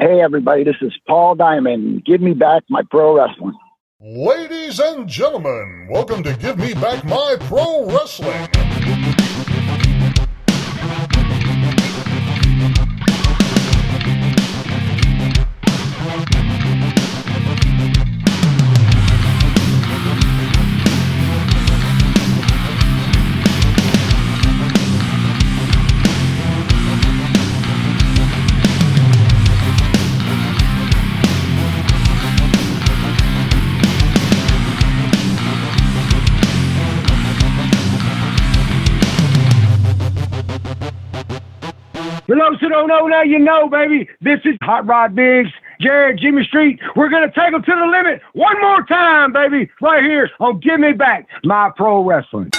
Hey, everybody, this is Paul Diamond. Give me back my pro wrestling. Ladies and gentlemen, welcome to Give Me Back My Pro Wrestling. For those who don't know, now you know, baby. This is Hot Rod Biggs, Jared, Jimmy Street. We're going to take them to the limit one more time, baby, right here on Give Me Back My Pro Wrestling.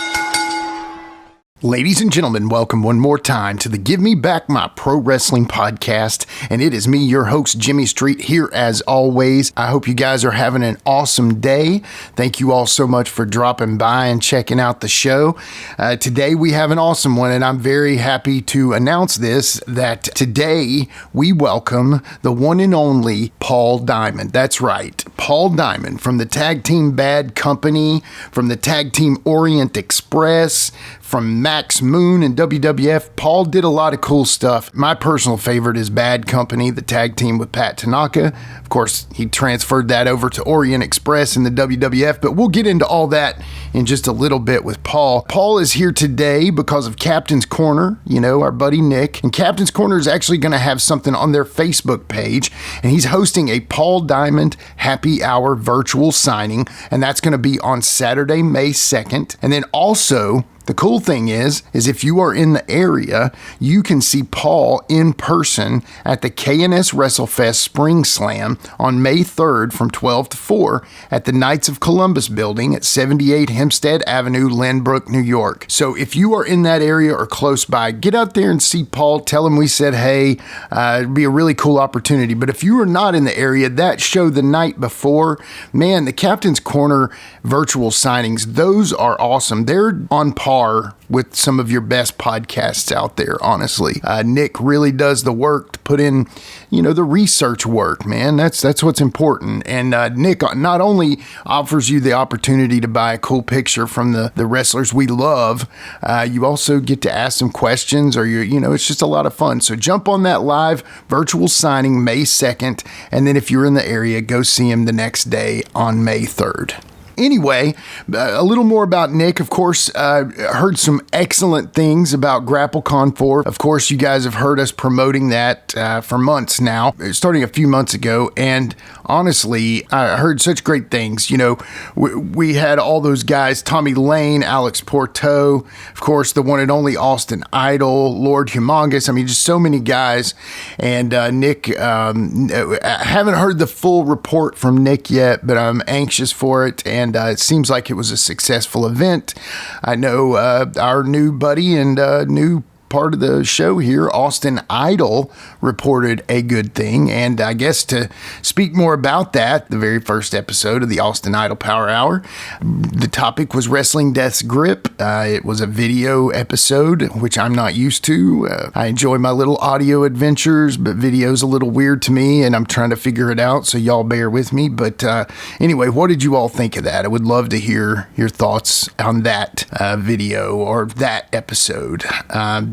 Ladies and gentlemen, welcome one more time to the Give Me Back My Pro Wrestling podcast, and it is me, your host, Jimmy Street, here as always. I hope you guys are having an awesome day. Thank you all so much for dropping by and checking out the show. Today we have an awesome one, and I'm very happy to announce this, that today we welcome the one and only Paul Diamond. That's right, Paul Diamond from the Tag Team Bad Company, from the Tag Team Orient Express, from Maxx Moon and WWF. Paul did a lot of cool stuff. My personal favorite is Bad Company, the tag team with Pat Tanaka. Of course, he transferred that over to Orient Express in the WWF, but we'll get into all that in just a little bit with Paul. Paul is here today because of Captain's Corner, you know, our buddy Nick. And Captain's Corner is actually going to have something on their Facebook page, and he's hosting a Paul Diamond Happy Hour virtual signing, and that's going to be on Saturday, May 2nd. And then also, the cool thing is if you are in the area, you can see Paul in person at the K&S WrestleFest Spring Slam on May 3rd from 12 to 4 at the Knights of Columbus building at 78 Hempstead Avenue, Lynbrook, New York. So if you are in that area or close by, get out there and see Paul. Tell him we said, hey, it'd be a really cool opportunity. But if you are not in the area, that show the night before, man, the Captain's Corner virtual signings, those are awesome. They're on par with some of your best podcasts out there, honestly. Nick really does the work to put in, you know, the research work, man. That's what's important. And Nick not only offers you the opportunity to buy a cool picture from the wrestlers we love, you also get to ask some questions, or you know, it's just a lot of fun. So jump on that live virtual signing May 2nd, and then if you're in the area, go see him the next day on May 3rd. Anyway, a little more about Nick. Of course, heard some excellent things about GrappleCon 4. Of course, you guys have heard us promoting that for months now, starting a few months ago. And honestly, I heard such great things. You know, we had all those guys, Tommy Lane, Alex Porto, of course, the one and only Austin Idol, Lord Humongous. I mean, just so many guys. And Nick, I haven't heard the full report from Nick yet, but I'm anxious for it. And it seems like it was a successful event. I know our new buddy and new part of the show here, Austin Idol, reported a good thing. And I guess to speak more about that, the very first episode of the Austin Idol Power Hour, the topic was Wrestling Death's Grip. It was a video episode, which I'm not used to. I enjoy my little audio adventures, but video's a little weird to me, and I'm trying to figure it out, so y'all bear with me. But anyway, what did you all think of that? I would love to hear your thoughts on that video or that episode.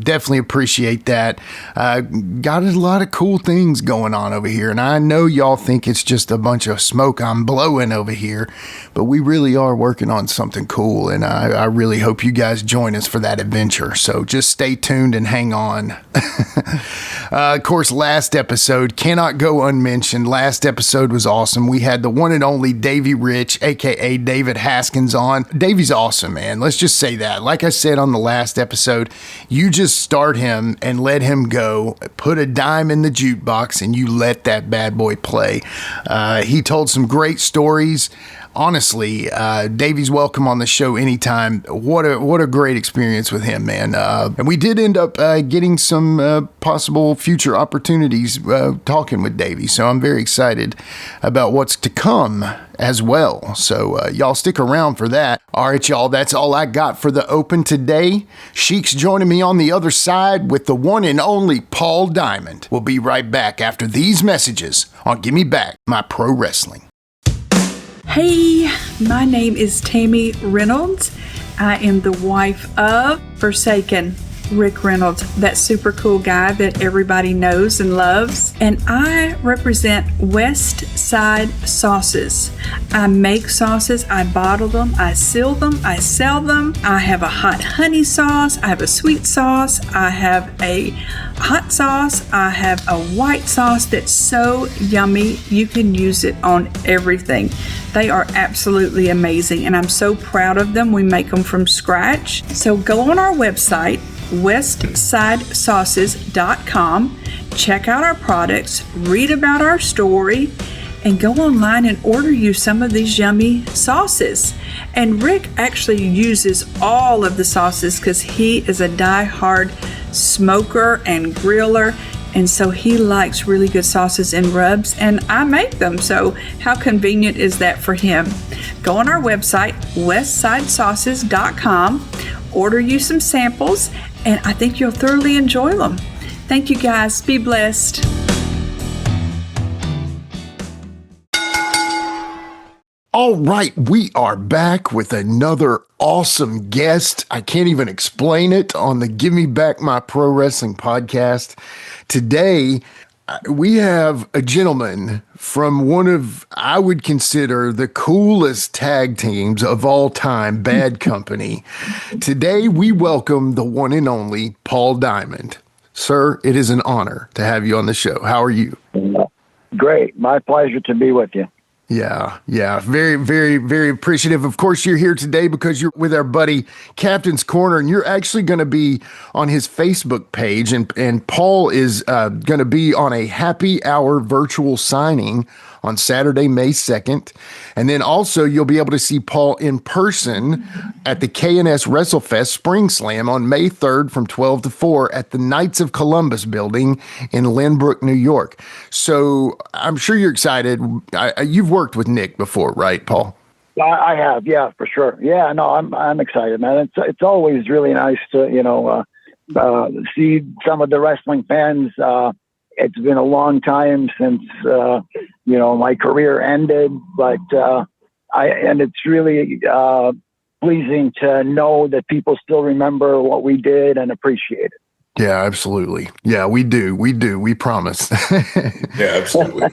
Definitely appreciate that. Got a lot of cool things going on over here, and I know y'all think it's just a bunch of smoke I'm blowing over here, but we really are working on something cool, and I really hope you guys join us for that adventure. So just stay tuned and hang on. Of course, last episode cannot go unmentioned. Last episode was awesome. We had the one and only Davey Rich, aka David Haskins, on. Davey's awesome, man. Let's just say that. Like I said on the last episode, you just start him and let him go, put a dime in the jukebox, and you let that bad boy play. He told some great stories. Honestly, Davey's welcome on the show anytime. What a great experience with him, man. And we did end up getting some possible future opportunities talking with Davey. So I'm very excited about what's to come as well. So y'all stick around for that. All right, y'all, that's all I got for the open today. Sheik's joining me on the other side with the one and only Paul Diamond. We'll be right back after these messages on Give Me Back My Pro Wrestling. Hey, my name is Tammy Reynolds. I am the wife of Forsaken Rick Reynolds, that super cool guy that everybody knows and loves. And I represent West Side Sauces. I make sauces, I bottle them, I seal them, I sell them. I have a hot honey sauce, I have a sweet sauce, I have a hot sauce, I have a white sauce that's so yummy you can use it on everything. They are absolutely amazing and I'm so proud of them. We make them from scratch. So go on our website, westsidesauces.com, check out our products, read about our story, and go online and order you some of these yummy sauces. And Rick actually uses all of the sauces because he is a die-hard smoker and griller, and so he likes really good sauces and rubs, and I make them, so how convenient is that for him? Go on our website, westsidesauces.com, order you some samples, and I think you'll thoroughly enjoy them. Thank you guys. Be blessed. All right, we are back with another awesome guest. I can't even explain it on the Give Me Back My Pro Wrestling podcast. Today, we have a gentleman from one of, I would consider, the coolest tag teams of all time, Bad Company. Today, we welcome the one and only Paul Diamond. Sir, it is an honor to have you on the show. How are you? Great. My pleasure to be with you. Yeah. Very, very, very appreciative. Of course, you're here today because you're with our buddy Captain's Corner, and you're actually going to be on his Facebook page, and Paul is going to be on a happy hour virtual signing on Saturday, May 2nd. And then also you'll be able to see Paul in person at the K&S WrestleFest Spring Slam on May 3rd from 12 to 4 at the Knights of Columbus building in Lynbrook, New York. So I'm sure you're excited. You've worked with Nick before, right, Paul? I have, yeah, for sure. Yeah, no, I'm excited, man. It's always really nice to, see some of the wrestling fans. It's been a long time since, my career ended, but it's really pleasing to know that people still remember what we did and appreciate it. Yeah, absolutely. Yeah, we do. We promise. Yeah, absolutely.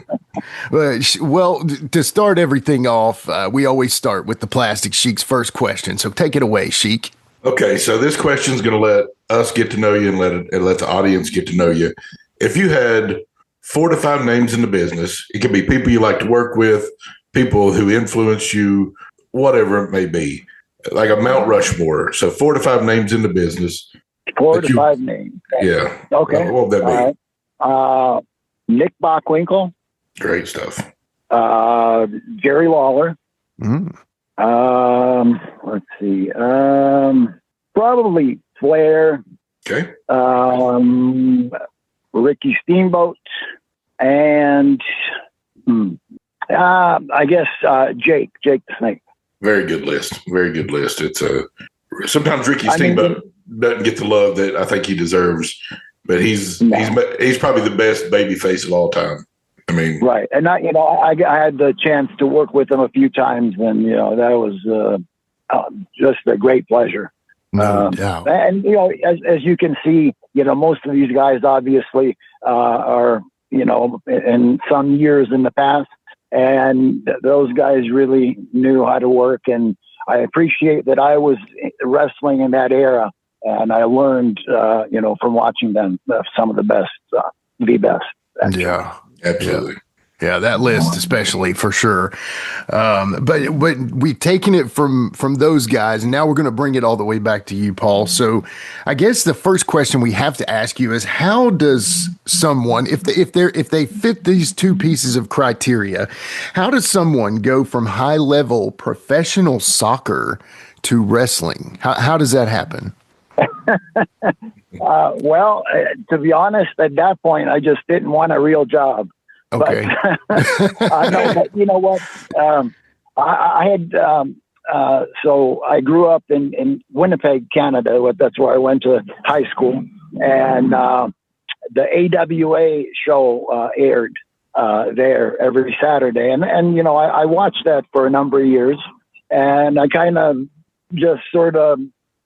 Well, to start everything off, we always start with the Plastic Sheik's first question. So take it away, Sheik. Okay, so this question is going to let us get to know you and let the audience get to know you. If you had 4 to 5 names in the business, it could be people you like to work with, people who influence you, whatever it may be, like a Mount Rushmore. So 4 to 5 names in the business. 4 to 5 names. Yeah. Okay. What would that be? All right. Nick Bockwinkel. Great stuff. Jerry Lawler. Mm. Let's see. Probably Flair. Okay. Ricky Steamboat, and I guess Jake the Snake. Very good list. It's sometimes Ricky Steamboat doesn't get the love that I think he deserves, but he's probably the best baby face of all time. I mean, right. And I had the chance to work with him a few times, and that was just a great pleasure. No doubt. And as you can see, most of these guys obviously are in some years in the past, and those guys really knew how to work. And I appreciate that I was wrestling in that era, and I learned from watching them some of the best, the best. Actually. Yeah, absolutely. Yeah, that list especially for sure. But we've taken it from those guys, and now we're going to bring it all the way back to you, Paul. So I guess the first question we have to ask you is, how does someone, if they fit these two pieces of criteria, how does someone go from high level professional soccer to wrestling? How does that happen? Well, to be honest, at that point, I just didn't want a real job. Okay. But, you know what? I had So I grew up in Winnipeg, Canada. That's where I went to high school. And the AWA show aired there every Saturday. And you know, I watched that for a number of years. And I kind of just sort of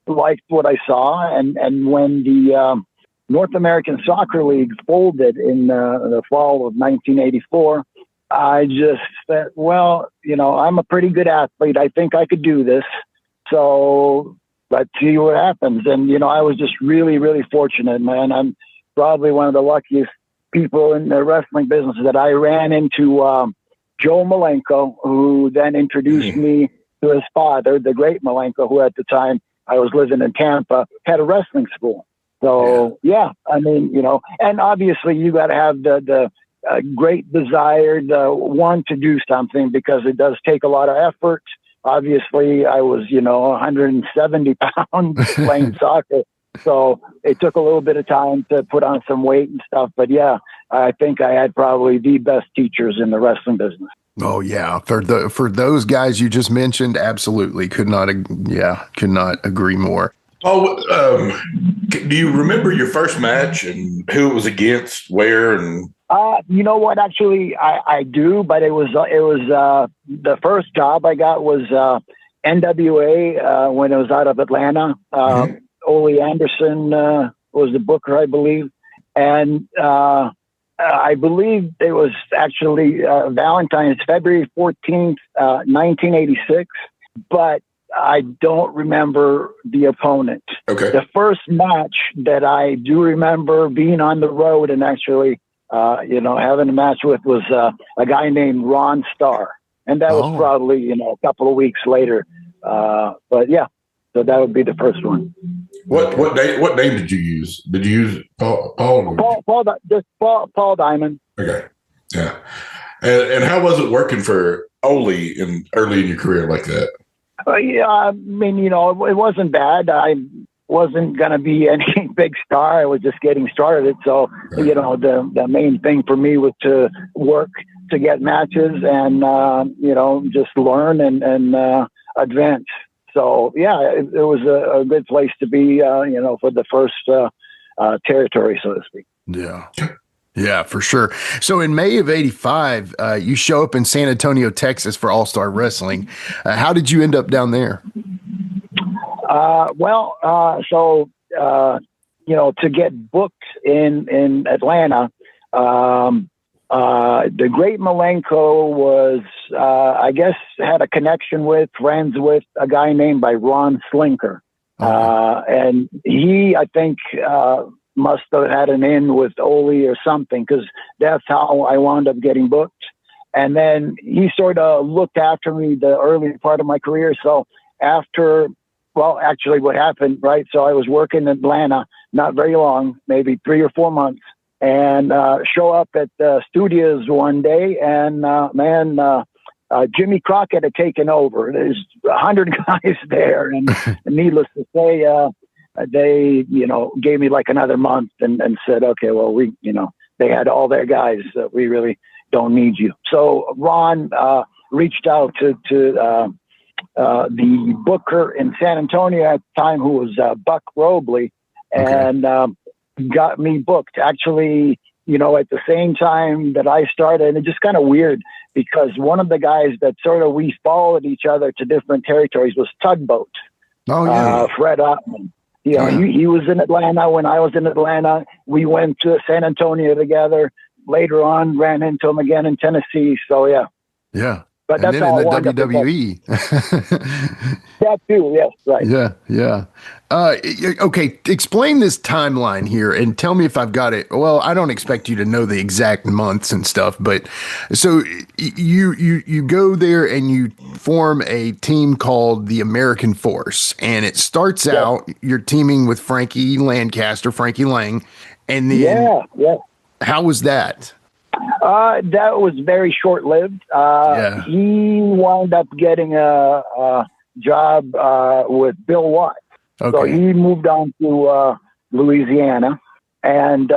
liked what I saw. And when the North American Soccer League folded in the fall of 1984, I just said, well, you know, I'm a pretty good athlete. I think I could do this. So let's see what happens. And, you know, I was just really, really fortunate, man. I'm probably one of the luckiest people in the wrestling business that I ran into Joe Malenko, who then introduced me to his father, the great Malenko, who at the time I was living in Tampa, had a wrestling school. So, yeah, I mean, you know, and obviously you got to have the great desire, the want to do something, because it does take a lot of effort. Obviously, I was, you know, 170 pounds playing soccer. So it took a little bit of time to put on some weight and stuff. But yeah, I think I had probably the best teachers in the wrestling business. Oh yeah, for those guys you just mentioned, absolutely could not agree more. Oh, do you remember your first match and who it was against, where, and? You know what? Actually, I do, but it was the first job I got was NWA when it was out of Atlanta. Ole Anderson was the booker, I believe, and I believe it was actually Valentine's, February 14th, 1986, but I don't remember the opponent. Okay. The first match that I do remember being on the road and actually, you know, having a match with was a guy named Ron Starr. And that was probably, you know, a couple of weeks later. But yeah, so that would be the first one. What name did you use? Did you use Paul? Paul Diamond. Okay. Yeah. And how was it working for Ole early in your career like that? Yeah, I mean, you know, it wasn't bad. I wasn't going to be any big star. I was just getting started. So, you know, the main thing for me was to work to get matches and, you know, just learn and advance. So, yeah, it was a good place to be, you know, for the first territory, so to speak. Yeah. Yeah, for sure. So in May of 85, you show up in San Antonio, Texas for All-Star Wrestling. How did you end up down there? So, you know, to get booked in Atlanta, the great Malenko was, I guess, had a connection with, friends with a guy named by Ron Slinker. And he, I think, must have had an in with Ole or something, because that's how I wound up getting booked. And then he sort of looked after me the early part of my career. So after, well, actually what happened, right? So I was working in Atlanta, not very long, maybe 3 or 4 months, and show up at the studios one day, and Jimmy Crockett had taken over. There's 100 guys there, and needless to say, they, you know, gave me like another month and said, okay, well, we, you know, they had all their guys. We really don't need you. So Ron reached out to the booker in San Antonio at the time, who was Buck Robley, and got me booked. Actually, you know, at the same time that I started, and it's just kind of weird because one of the guys that sort of we followed each other to different territories was Tugboat. Oh, yeah. Fred Ottman. You know, he was in Atlanta when I was in Atlanta. We went to San Antonio together. Later on, ran into him again in Tennessee. So, yeah. Yeah. But that's and how then in the WWE. That too, yes, right. Yeah. Okay, explain this timeline here and tell me if I've got it. Well, I don't expect you to know the exact months and stuff, but so you go there and you form a team called the American Force, and it starts out you're teaming with Frankie Lang, and then how was that? That was very short-lived. He wound up getting a job with Bill Watts. Okay. So he moved on to Louisiana. And,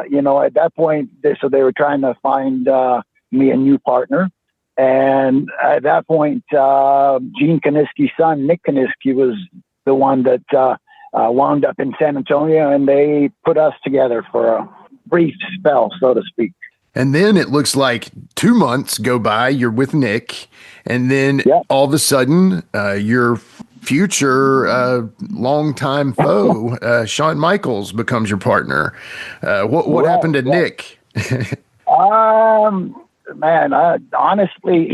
you know, at that point, they were trying to find me a new partner. And at that point, Gene Kaniski's son, Nick Kaniski, was the one that wound up in San Antonio, and they put us together for a brief spell, so to speak. And then it looks like 2 months go by, you're with Nick, and then all of a sudden, your future longtime foe, Shawn Michaels, becomes your partner. What happened to Nick? Man, honestly,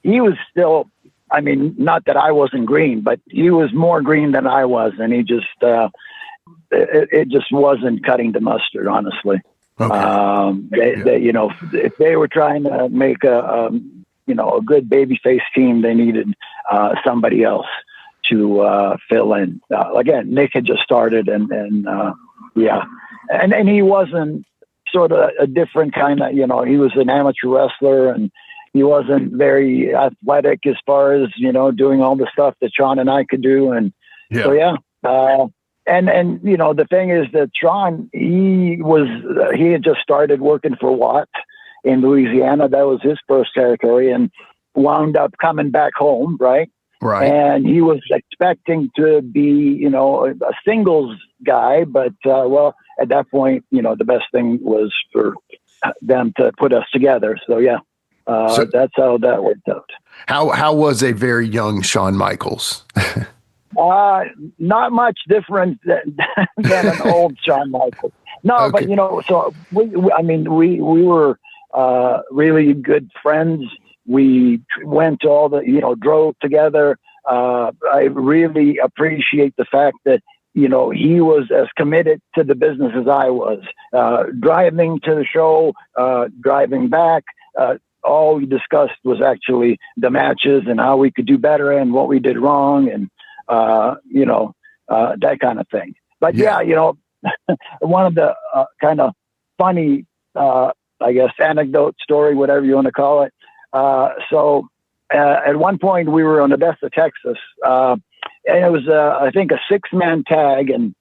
he was still, I mean, not that I wasn't green, but he was more green than I was. And he just, it just wasn't cutting the mustard, honestly. Okay. They, you know, if they were trying to make a good babyface team, they needed somebody else to fill in. Again, Nick had just started and he wasn't sort of a different kind of, you know, he was an amateur wrestler and he wasn't very athletic as far as, you know, doing all the stuff that Shawn and I could do. And so, and, you know, the thing is that Shawn, he had just started working for Watts in Louisiana. That was his first territory, and wound up coming back home. Right. And he was expecting to be, you know, a singles guy, but, at that point, you know, the best thing was for them to put us together. So, so that's how that worked out. How was a very young Shawn Michaels? Not much different than an old Shawn Michaels. No, but, you know, so we were really good friends. We went to all the, you know, drove together. I really appreciate the fact that, you know, he was as committed to the business as I was. Driving to the show, driving back, all we discussed was actually the matches and how we could do better and what we did wrong and, that kind of thing. But you know, one of the kind of funny, I guess, anecdote story, whatever you want to call it. So at one point we were on Odessa, Texas, and it was, I think, a 6-man tag, and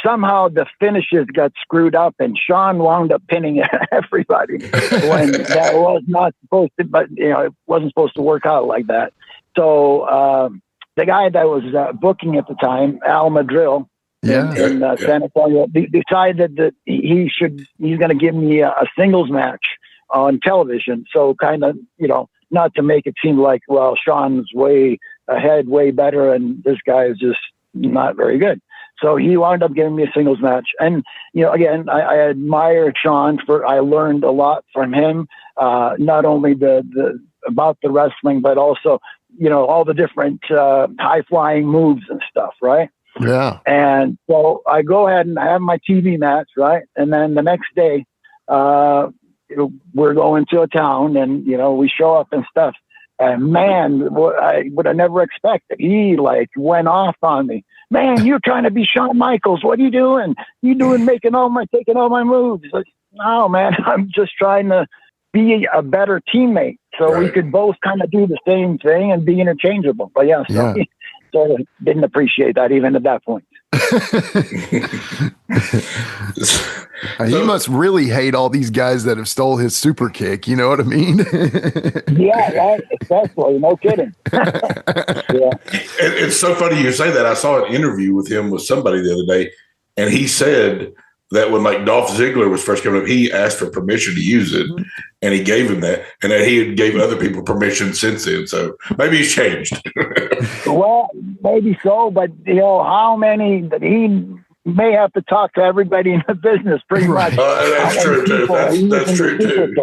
somehow the finishes got screwed up, and Shawn wound up pinning everybody when that was not supposed to. But you know, it wasn't supposed to work out like that. So the guy that was booking at the time, Al Madril, in San Antonio, decided that he's going to give me a singles match on television. So kind of, you know, not to make it seem like, well, Shawn's way ahead, way better, and this guy is just not very good. So he wound up giving me a singles match. And, you know, again, I admire Shawn I learned a lot from him, not only about the wrestling, but also, you know, all the different high flying moves and stuff. Right. Yeah. And so I go ahead and I have my TV match. Right. And then the next day, we're going to a town and, you know, we show up and stuff. And man, what I would have never expected. He went off on me. Man, you're trying to be Shawn Michaels. What are you doing? Taking all my moves. Like, no, man, I'm just trying to be a better teammate. So we could both kind of do the same thing and be interchangeable. But he sort of didn't appreciate that even at that point. He must really hate all these guys that have stole his super kick. You know what I mean? Right. Especially, no kidding. It's so funny you say that. I saw an interview with him with somebody the other day, and he said that when Dolph Ziggler was first coming up, he asked for permission to use it, and he gave him that, and that he gave other people permission since then. So maybe he's changed. Well, maybe so, but you know how many that he may have to talk to everybody in the business pretty much. That's true too. That's true too.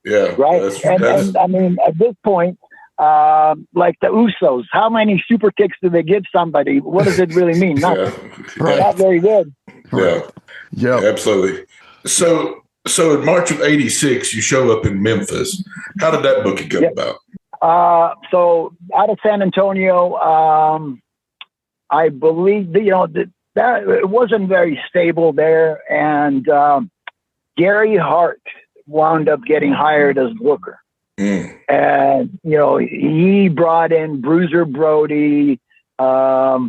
Yeah. Right. And I mean, at this point, like the Usos, how many super kicks do they give somebody? What does it really mean? Nothing. Not very good. Yeah, absolutely. So in March of '86, you show up in Memphis. How did that booking come about? So out of San Antonio, I believe that it wasn't very stable there, and Gary Hart wound up getting hired as booker. And you know, he brought in Bruiser Brody. But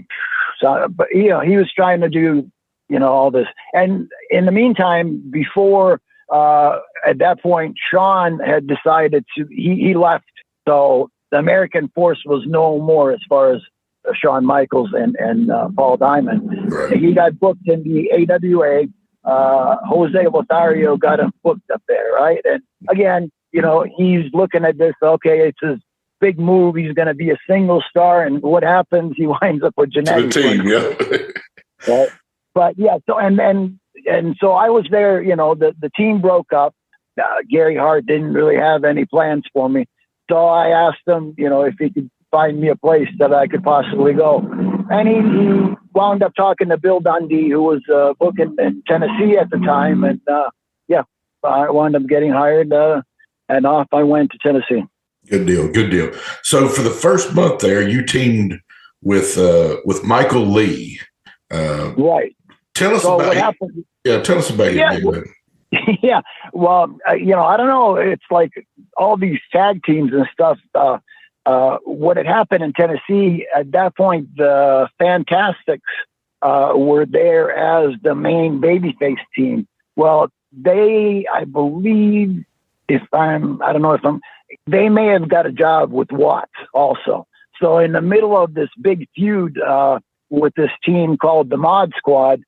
you know, he was trying to do, you know, all this. And in the meantime, before at that point, Shawn had decided he left So the American force was no more as far as Shawn Michaels and Paul Diamond. Right. He got booked in the AWA. Jose Lothario got him booked up there, right? And again, he's looking at this. Okay, it's his big move. He's going to be a single star, and what happens? He winds up with Genetics. To the team, right? But yeah, so and so I was there. The team broke up. Gary Hart didn't really have any plans for me, so I asked him, if he could find me a place that I could possibly go. And he wound up talking to Bill Dundee, who was booking in Tennessee at the time. And I wound up getting hired, and off I went to Tennessee. Good deal. So for the first month there, you teamed with Michael Lee. Right. Tell us about what happened. Yeah, tell us about your Yeah. Well, I don't know. It's like all these tag teams and stuff. What had happened in Tennessee at that point, the Fantastics were there as the main babyface team. Well, I believe, they may have got a job with Watts also. So in the middle of this big feud with this team called the Mod Squad,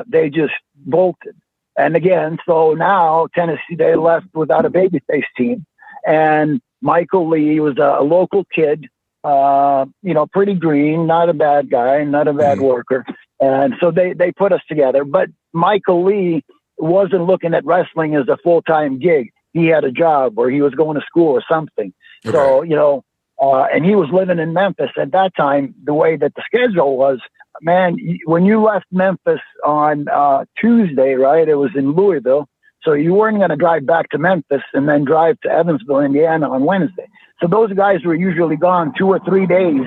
they just bolted. And again, so now Tennessee, they left without a babyface team. And Michael Lee was a local kid, pretty green, not a bad guy, not a bad worker. And so they put us together. But Michael Lee wasn't looking at wrestling as a full-time gig. He had a job or he was going to school or something. Okay. So, and he was living in Memphis at that time. The way that the schedule was, man, when you left Memphis on Tuesday, right, it was in Louisville. So you weren't going to drive back to Memphis and then drive to Evansville, Indiana on Wednesday. So those guys were usually gone 2 or 3 days,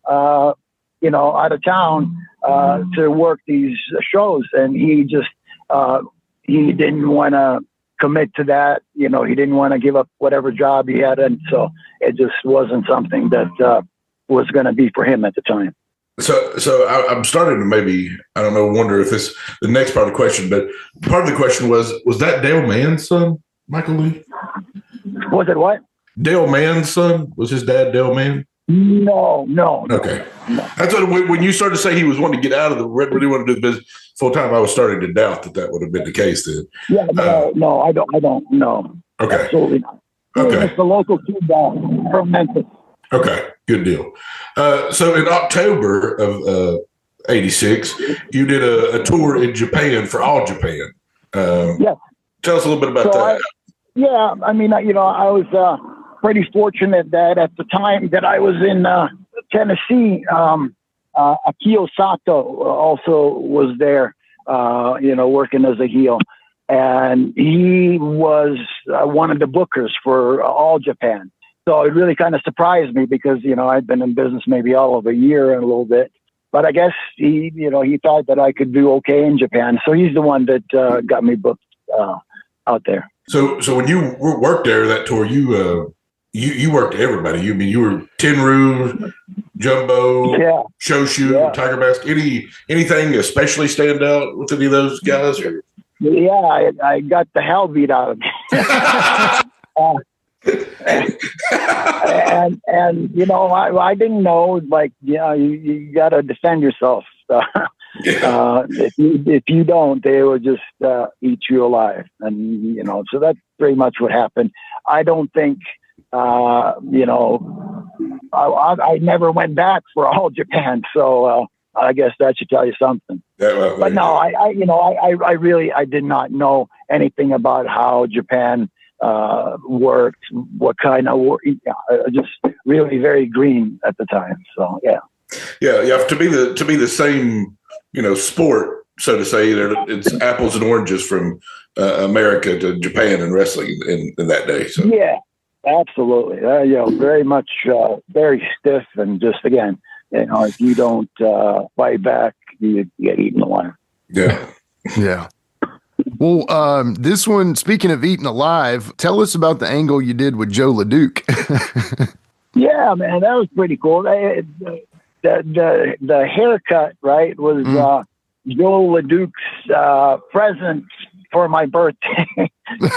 out of town to work these shows. And he just, he didn't want to commit to that. He didn't want to give up whatever job he had. And so it just wasn't something that was going to be for him at the time. So I'm starting to wonder if this the next part of the question, but part of the question was that Dale Mann's son, Michael Lee? Was it what? Dale Mann's son? Was his dad Dale Mann? No. Okay. No. That's what when you started to say he was wanting to get out of really want to do the business full time, I was starting to doubt that would have been the case then. Yeah, no, I don't know. Okay. Absolutely not. Okay. It's the local kid from Memphis. Okay, good deal. So in October of '86, you did a tour in Japan for All Japan. Yes. Tell us a little bit about that. I was pretty fortunate that at the time that I was in Tennessee, Akio Sato also was there, working as a heel. And he was one of the bookers for All Japan. So it really kind of surprised me because, I'd been in business maybe all of a year and a little bit. But I guess he thought that I could do okay in Japan. So he's the one that got me booked out there. So when you worked there that tour, you worked everybody. You were Tenryu, Jumbo, Shoshu, Tiger Mask. Anything especially stand out with any of those guys? Yeah, I got the hell beat out of me. I didn't know, you got to defend yourself. If you don't, they will just eat you alive. And, so that's pretty much what happened. I don't think, I never went back for All Japan. So I guess that should tell you something. But no, I really did not know anything about how Japan worked, what kind of work, just really very green at the time. So yeah, to be the same sport, so to say. It's apples and oranges from America to Japan and wrestling in that day. So yeah, absolutely. Very much very stiff, and just again, if you don't fight back, you get eaten alive. Yeah. Well, this one, speaking of eating alive, tell us about the angle you did with Joe LeDuc. Yeah, man, that was pretty cool. The haircut, right, was Joe LeDuc's present for my birthday.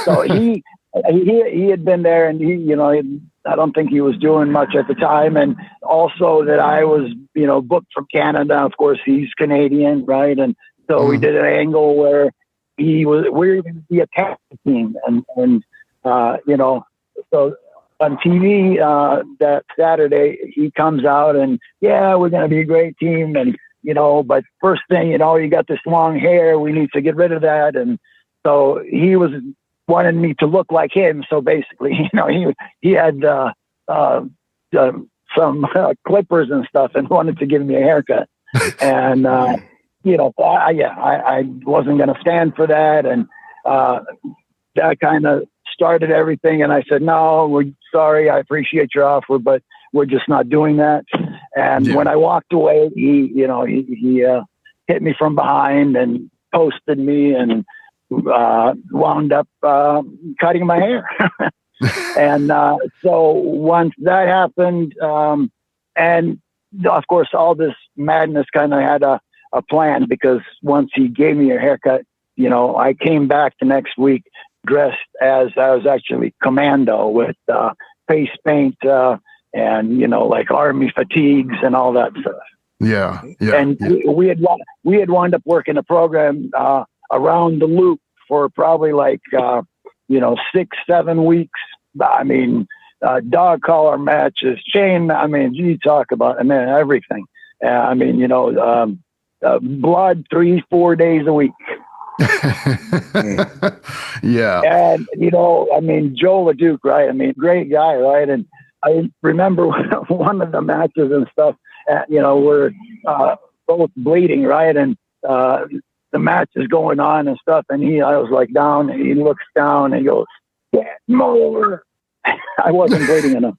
So he had been there, and he I don't think he was doing much at the time. And also that I was, booked from Canada. Of course, he's Canadian, right? And so we did an angle where we were going to be a tag team. And so on TV that Saturday, he comes out and, we're going to be a great team. And, but first thing, you got this long hair. We need to get rid of that. And so he was wanted me to look like him. So basically, he had some clippers and stuff and wanted to give me a haircut. And, I wasn't going to stand for that. And that kind of started everything. And I said, no, we're sorry. I appreciate your offer, but we're just not doing that. And when I walked away, he hit me from behind and posted me and wound up cutting my hair. And so once that happened, and of course, all this madness kind of had a plan, because once he gave me a haircut, I came back the next week dressed as I was actually commando with face paint and like army fatigues and all that stuff. Yeah. And we had wound up working a program around the loop for probably 6-7 weeks. I mean, dog collar matches, chain. I mean, you talk about everything. Blood 3-4 days a week. Yeah. And, Joe LeDuc, right? I mean, great guy, right? And I remember one of the matches and stuff, we're both bleeding, right? And the match is going on and stuff. And I was like down, and he looks down and he goes, "Get more." I wasn't bleeding enough.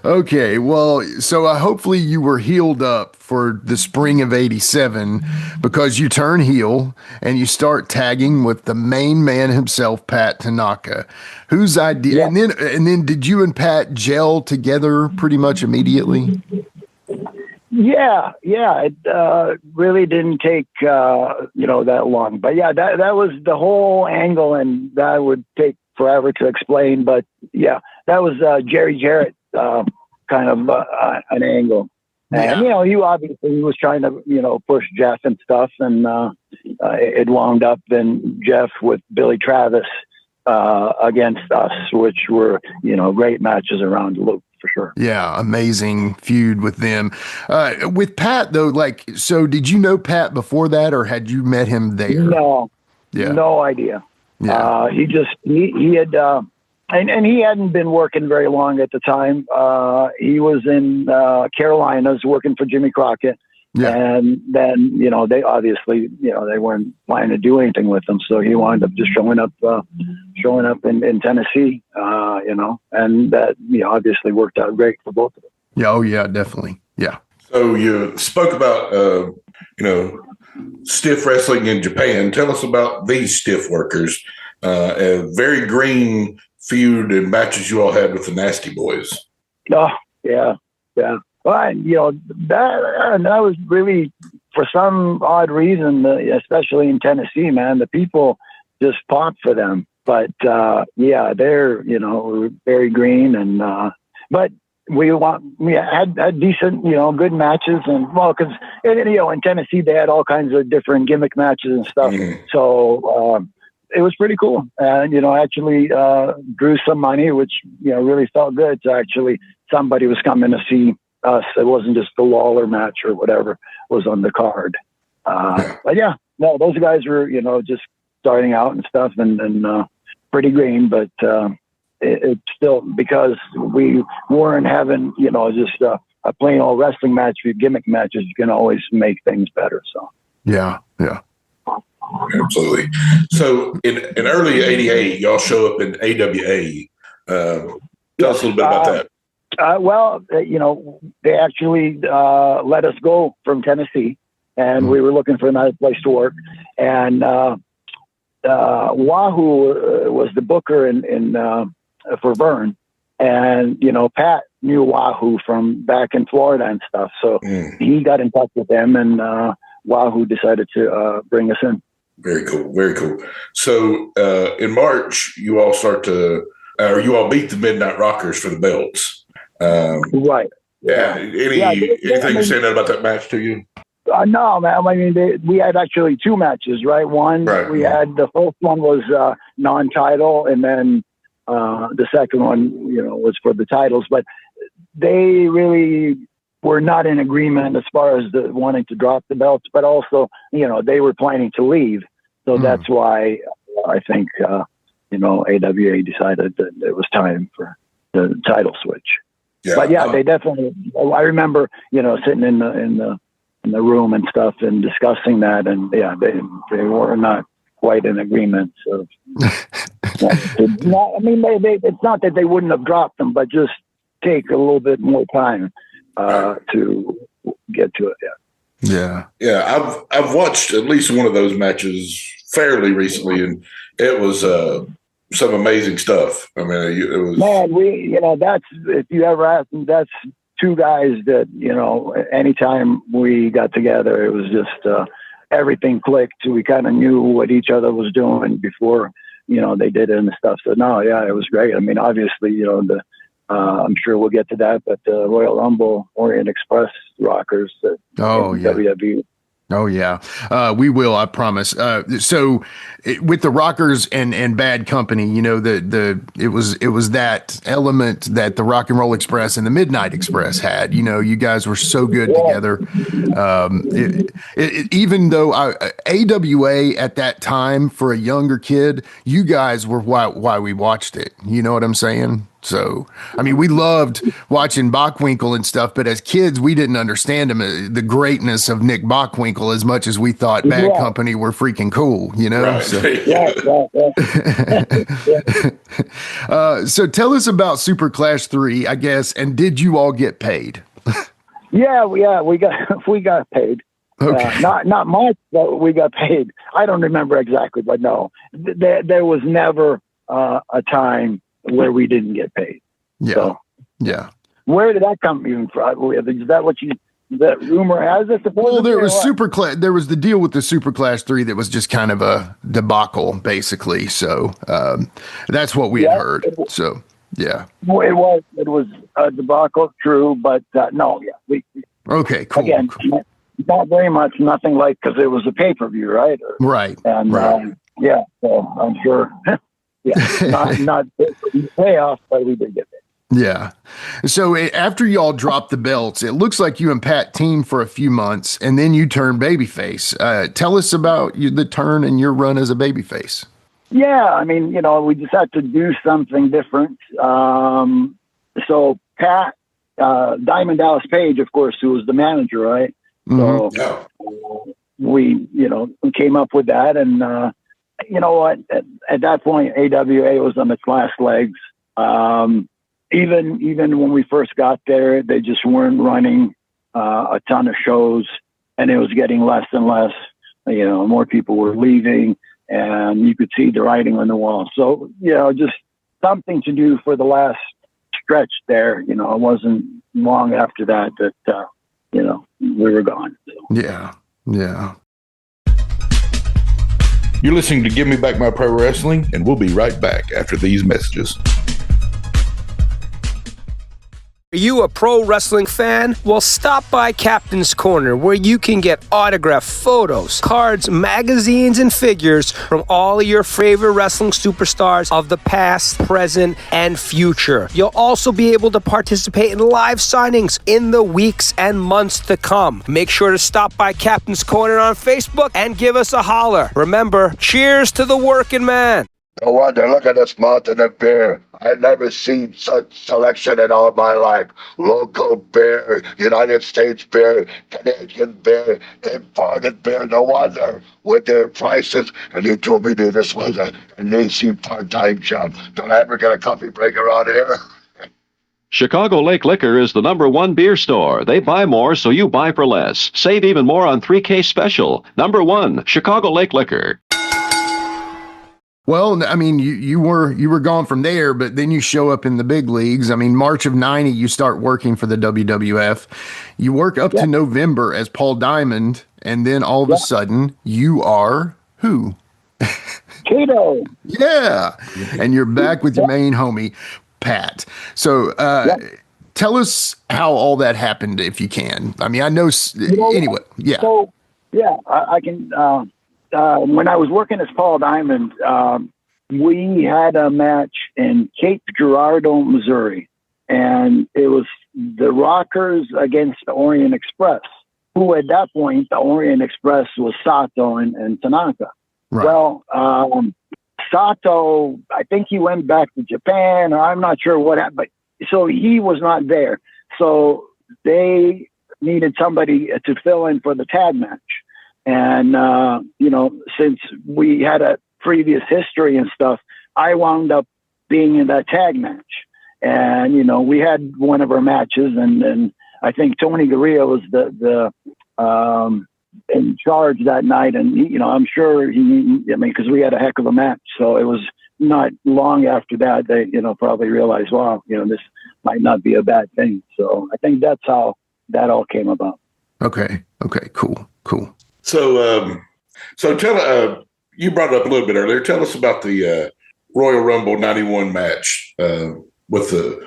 Okay, well, so hopefully you were healed up for the spring of '87, because you turn heel and you start tagging with the main man himself, Pat Tanaka, whose idea. Yeah. And then did you and Pat gel together pretty much immediately? Yeah. It really didn't take that long, but that was the whole angle, and that would take forever to explain. But that was Jerry Jarrett kind of an angle, and he obviously was trying to push Jeff and stuff, and it wound up then Jeff with Billy Travis against us, which were great matches around the loop. For sure. Yeah, amazing feud with them. With Pat, though, so did you know Pat before that, or had you met him there? No. Yeah. No idea. Yeah. He had, and he hadn't been working very long at the time. He was in Carolinas working for Jimmy Crockett. Yeah. And then, they obviously, they weren't planning to do anything with him. So he wound up just showing up in Tennessee, and that, obviously worked out great for both of them. Yeah. Oh yeah, definitely. Yeah. So you spoke about, stiff wrestling in Japan. Tell us about these stiff workers, a very green feud and matches you all had with the Nasty Boys. Oh, yeah. Yeah. Well, that was really, for some odd reason, especially in Tennessee, man, the people just popped for them. But they're very green, and but we had decent, good matches, and because in Tennessee they had all kinds of different gimmick matches and stuff. Mm-hmm. So it was pretty cool, and actually drew some money, which really felt good. So actually somebody was coming to see us. It wasn't just the Lawler match or whatever was on the card. But those guys were, just starting out and stuff, and pretty green, but it's still, because we weren't having, just a plain old wrestling match with gimmick matches, you can always make things better. So. Yeah. Absolutely. So in early '88, y'all show up in AWA. Tell us a little bit about that. They actually let us go from Tennessee, and we were looking for another place to work. And Wahoo was the booker for Byrd, and Pat knew Wahoo from back in Florida and stuff. So he got in touch with them, and Wahoo decided to bring us in. Very cool. Very cool. So in March, you all you all beat the Midnight Rockers for the belts. Right. Yeah. Anything stand out about that match to you? No, man. I mean, we had actually two matches, right? One, we had the first one was non-title, and then the second one, was for the titles. But they really were not in agreement as far as the wanting to drop the belts, but also, they were planning to leave. So that's why I think, AWA decided that it was time for the title switch. Yeah. But yeah, they definitely, I remember, sitting in the room and stuff and discussing that. And yeah, they were not quite in agreement. So, it's not that they wouldn't have dropped them, but just take a little bit more time to get to it. Yeah. I've watched at least one of those matches fairly recently, and it was some amazing stuff. I mean, it was. Man, that's, if you ever ask them, that's two guys that, anytime we got together, it was just everything clicked. We kind of knew what each other was doing before, they did it and stuff. So no, yeah, it was great. I mean, obviously, I'm sure we'll get to that, but the Royal Rumble, Orient Express Rockers, WWE. Oh yeah, we will. I promise. So, with the Rockers and Bad Company, it was that element that the Rock and Roll Express and the Midnight Express had. You guys were so good together. Even though AWA at that time for a younger kid, you guys were why we watched it. You know what I'm saying? So, I mean, we loved watching Bockwinkel and stuff, but as kids, we didn't understand the greatness of Nick Bockwinkel as much as we thought Bad Company were freaking cool, Right. So, so tell us about Super Clash 3, I guess, and did you all get paid? we got paid. Okay. Not much, but we got paid. I don't remember exactly, but no, there was never a time where we didn't get paid. Yeah. So, yeah. Where did that come even from? Is that what that rumor has it? Well, there was there was the deal with the Super Clash 3 that was just kind of a debacle, basically. So that's what we had heard. So yeah. Well, it was a debacle, true, but no, yeah. Okay, cool. Again, cool. Not very much, nothing like, because it was a pay-per-view, right? Right. And yeah, so I'm sure. Yeah, not payoff, but we did get it. Yeah. So after y'all dropped the belts, it looks like you and Pat teamed for a few months, and then you turned babyface. Tell us about the turn and your run as a babyface. Yeah, I mean, we just had to do something different. So Pat, Diamond Dallas Page, of course, who was the manager, right? Mm-hmm. So we came up with that, and you know what? At that point, AWA was on its last legs. Even when we first got there, they just weren't running a ton of shows, and it was getting less and less. More people were leaving, and you could see the writing on the wall. So, just something to do for the last stretch there. It wasn't long after that we were gone. So. Yeah. Yeah. You're listening to Give Me Back My Pro Wrestling, and we'll be right back after these messages. Are you a pro wrestling fan? Well, stop by Captain's Corner, where you can get autographed photos, cards, magazines, and figures from all of your favorite wrestling superstars of the past, present, and future. You'll also be able to participate in live signings in the weeks and months to come. Make sure to stop by Captain's Corner on Facebook and give us a holler. Remember, cheers to the working man. No wonder, look at this mountain of beer. I've never seen such selection in all my life. Local beer, United States beer, Canadian beer, imported beer. No wonder with their prices. And you told me that this was an easy part-time job. Don't I ever get a coffee break around here? Chicago Lake Liquor is the #1 beer store. They buy more, so you buy for less. Save even more on 3K Special. #1, Chicago Lake Liquor. Well, I mean, you were gone from there, but then you show up in the big leagues. I mean, March of '90, you start working for the WWF. You work up to November as Paul Diamond, and then all of a sudden, you are Who? Kato. Yeah. And you're back with your main homie, Pat. So tell us how all that happened, if you can. I mean, I know, anyway. Yeah. So, yeah, I can. When I was working as Paul Diamond, we had a match in Cape Girardeau, Missouri. And it was the Rockers against the Orient Express, who at that point, the Orient Express was Sato and Tanaka. Right. Well, Sato, I think he went back to Japan, or I'm not sure what happened, but so he was not there. So they needed somebody to fill in for the tag match. And, since we had a previous history and stuff, I wound up being in that tag match. And, we had one of our matches, and I think Tony Gurria was the in charge that night. And, I'm sure because we had a heck of a match. So it was not long after that, they, probably realized, wow, this might not be a bad thing. So I think that's how that all came about. Okay. Cool. So tell, you brought it up a little bit earlier. Tell us about the Royal Rumble 91 match with the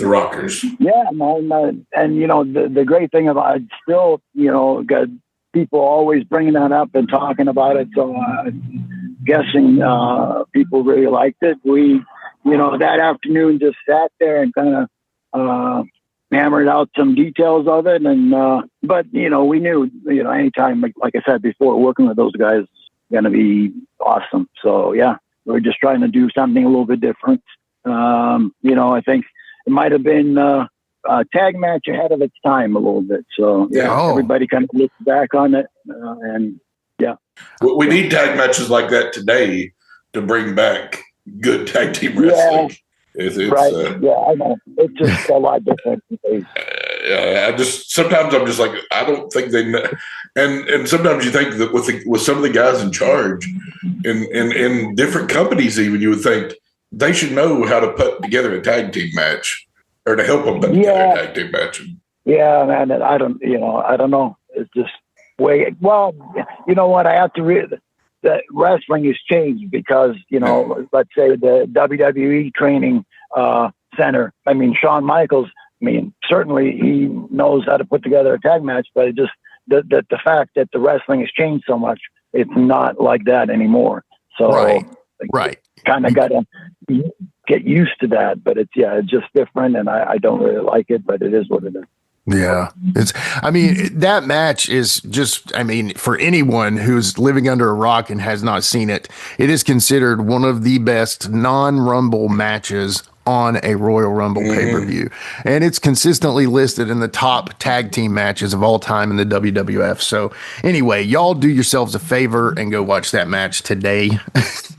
Rockers. Yeah, man, and the great thing about it, still, got people always bringing that up and talking about it. So guessing people really liked it. We, that afternoon just sat there and kind of hammered out some details of it. And but we knew, anytime, like I said before, working with those guys is going to be awesome. So yeah, we're just trying to do something a little bit different. I think it might have been a tag match ahead of its time a little bit. So yeah, everybody kind of looks back on it, and yeah. We need tag matches like that today to bring back good tag team wrestling. Yeah. Right. I know. It's just a lot different today. Sometimes I'm just like, I don't think they know. And sometimes you think that with some of the guys in charge in different companies, even you would think they should know how to put together a tag team match or to help them put together a tag team match. Yeah, man. I don't know. It's just well, you know what? I have to read that wrestling has changed because, let's say the WWE training center, Shawn Michaels, certainly he knows how to put together a tag match, but it just, the fact that the wrestling has changed so much, it's not like that anymore. So right. Kind of got to get used to that, but it's just different, and I don't really like it, but it is what it is. Yeah. That match is just, for anyone who's living under a rock and has not seen it, it is considered one of the best non-Rumble matches on a Royal Rumble pay-per-view. And it's consistently listed in the top tag team matches of all time in the WWF. So anyway, y'all do yourselves a favor and go watch that match today.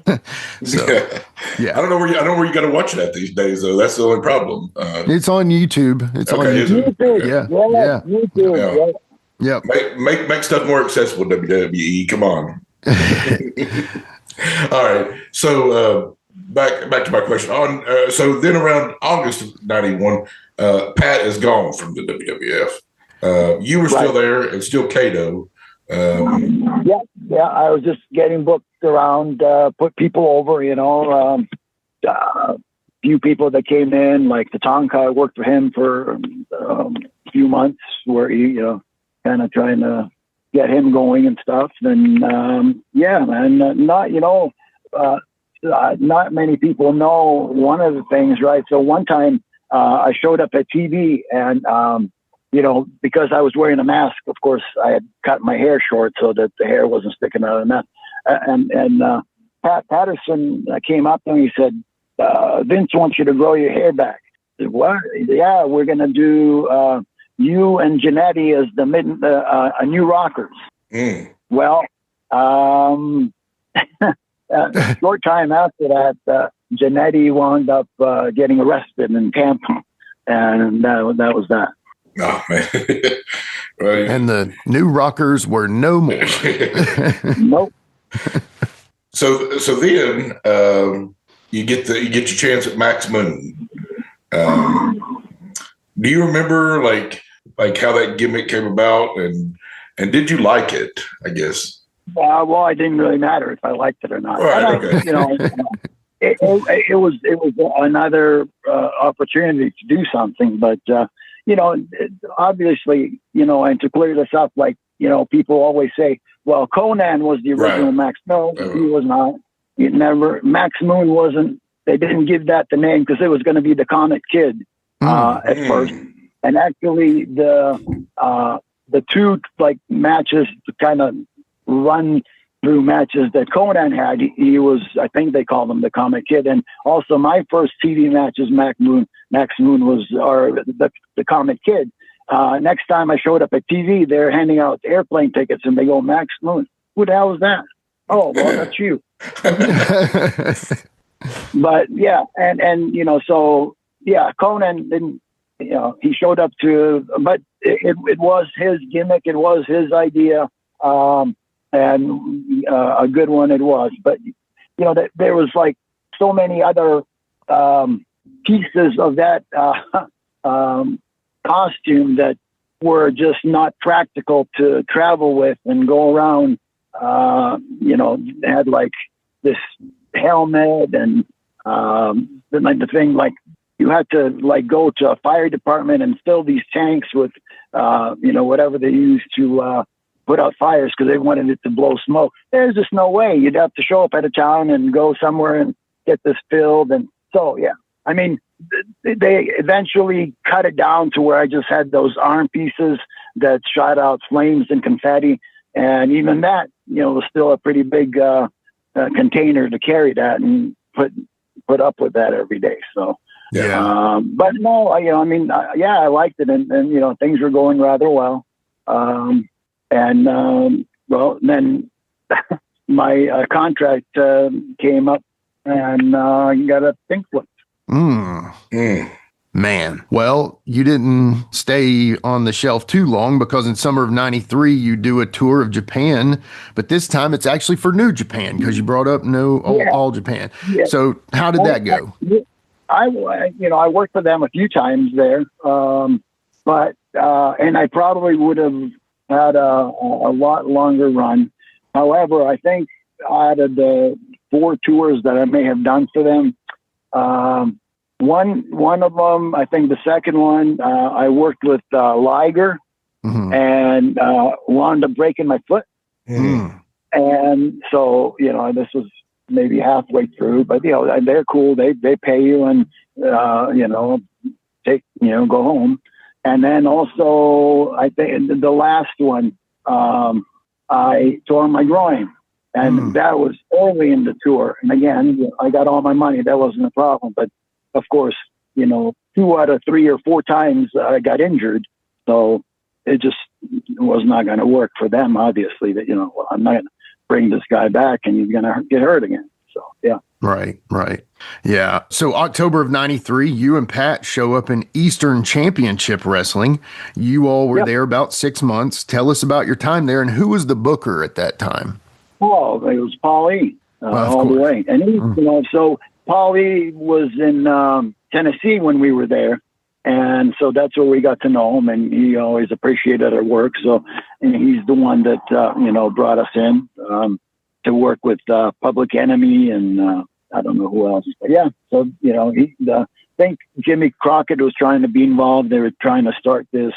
Yeah. I don't know where you got to watch that these days, though. That's the only problem. It's on YouTube. It's on YouTube. Yeah. YouTube. Yeah. Make stuff more accessible, WWE. Come on. All right. So back to my question. So then around August of 91, Pat is gone from the WWF. You were still there and still Kato. Yeah. I was just getting booked around, put people over, few people that came in, like Tatanka. I worked for him for a few months where he, kind of trying to get him going and stuff. And not many people know one of the things, right? So one time I showed up at TV and, because I was wearing a mask, of course, I had cut my hair short so that the hair wasn't sticking out of the mask. And Pat Patterson came up to me and he said, Vince wants you to grow your hair back. I said, what? Yeah, we're going to do you and Jannetty as the new Rockers. Well, short time after that, Jannetty wound up getting arrested in Tampa, and that was that. Oh man! Right. And the new Rockers were no more. Nope. So then you get your chance at Maxx Moon. Do you remember like how that gimmick came about, and did you like it? I guess. Well, it didn't really matter if I liked it or not. Right, And okay. you know, it was another opportunity to do something. But you know, obviously, you know, and to clear this up, like, you know, people always say, "Well, Conan was the original Right. Max." No, he was not. He never. Max Moon wasn't. They didn't give that the name because it was going to be the Comet Kid at first. And actually, the two like matches, kind of run through matches that Conan had, he was, I think they called him the Comet Kid. And also my first TV matches, Max Moon was, or the Comet Kid. Next time I showed up at TV, they're handing out airplane tickets and they go, "Max Moon, who the hell is that?" "Oh, well, that's you." But yeah, and you know, so yeah, Conan didn't, you know, he showed up but it was his gimmick, it was his idea, and a good one it was. But you know, there was like so many other pieces of that costume that were just not practical to travel with and go around. You know, they had like this helmet and like the thing, like you had to like go to a fire department and fill these tanks with you know, whatever they used to put out fires because they wanted it to blow smoke. There's just no way. You'd have to show up at a town and go somewhere and get this filled. And so yeah, I mean, they eventually cut it down to where I just had those arm pieces that shot out flames and confetti, and even that, you know, was still a pretty big container to carry that and put up with that every day. So Yeah. but no, you know, I mean, yeah, I liked it, and you know, things were going rather well. Well, then my contract came up, and got a pink slip. Man, well, you didn't stay on the shelf too long because in summer of '93 you do a tour of Japan, but this time it's actually for New Japan because you brought up All Japan. Yeah. So how did that go? I worked for them a few times there, but and I probably would have had a lot longer run. However, I think out of the 4 tours that I may have done for them, one of them, I think the second one, I worked with Liger and wound up breaking my foot. And so, you know, this was maybe halfway through, but you know, they're cool. They pay you and, you know, go home. And then also, I think the last one, I tore my groin, and that was early in the tour. And again, I got all my money. That wasn't a problem. But of course, you know, 2 out of 3 or 4 times I got injured. So it just was not going to work for them, obviously, that, you know, well, I'm not going to bring this guy back and he's going to get hurt again. So, yeah. Right. Yeah. So October of '93, you and Pat show up in Eastern Championship Wrestling. You all were there about 6 months. Tell us about your time there and who was the booker at that time? Oh, it was Paul E. All the way. And he, you know, so Paul E. was in Tennessee when we were there. And so that's where we got to know him, and he always appreciated our work. So, and he's the one that, you know, brought us in to work with Public Enemy and I don't know who else. But yeah, so, you know, I think Jimmy Crockett was trying to be involved. They were trying to start this.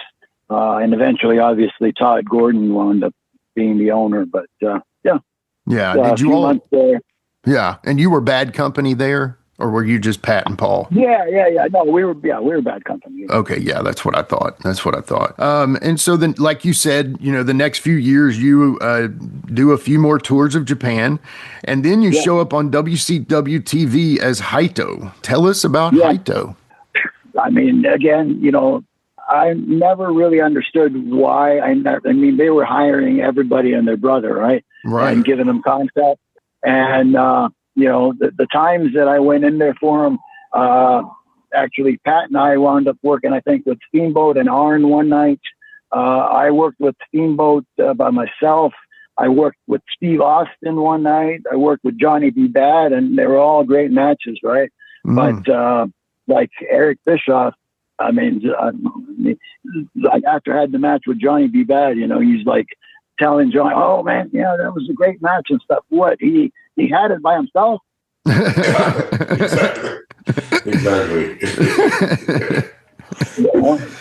And eventually, obviously, Todd Gordon wound up being the owner. But yeah. Yeah. Did you all? Yeah. And you were Bad Company there? Or were you just Pat and Paul? Yeah. No, we were Bad Company. Okay, yeah, that's what I thought. And so then, like you said, you know, the next few years you do a few more tours of Japan, and then you show up on WCW TV as Haito. Tell us about Haito. I mean, again, you know, I never really understood why. I mean, they were hiring everybody and their brother, right? And giving them contracts. And, you know, the times that I went in there for them, actually, Pat and I wound up working, I think, with Steamboat and Arn one night. I worked with Steamboat by myself. I worked with Steve Austin one night. I worked with Johnny B. Bad, and they were all great matches, right? But like Eric Bischoff, I mean, like after I had the match with Johnny B. Bad, you know, he's like, telling John, "Oh man, yeah, that was a great match and stuff." What he had it by himself. Exactly.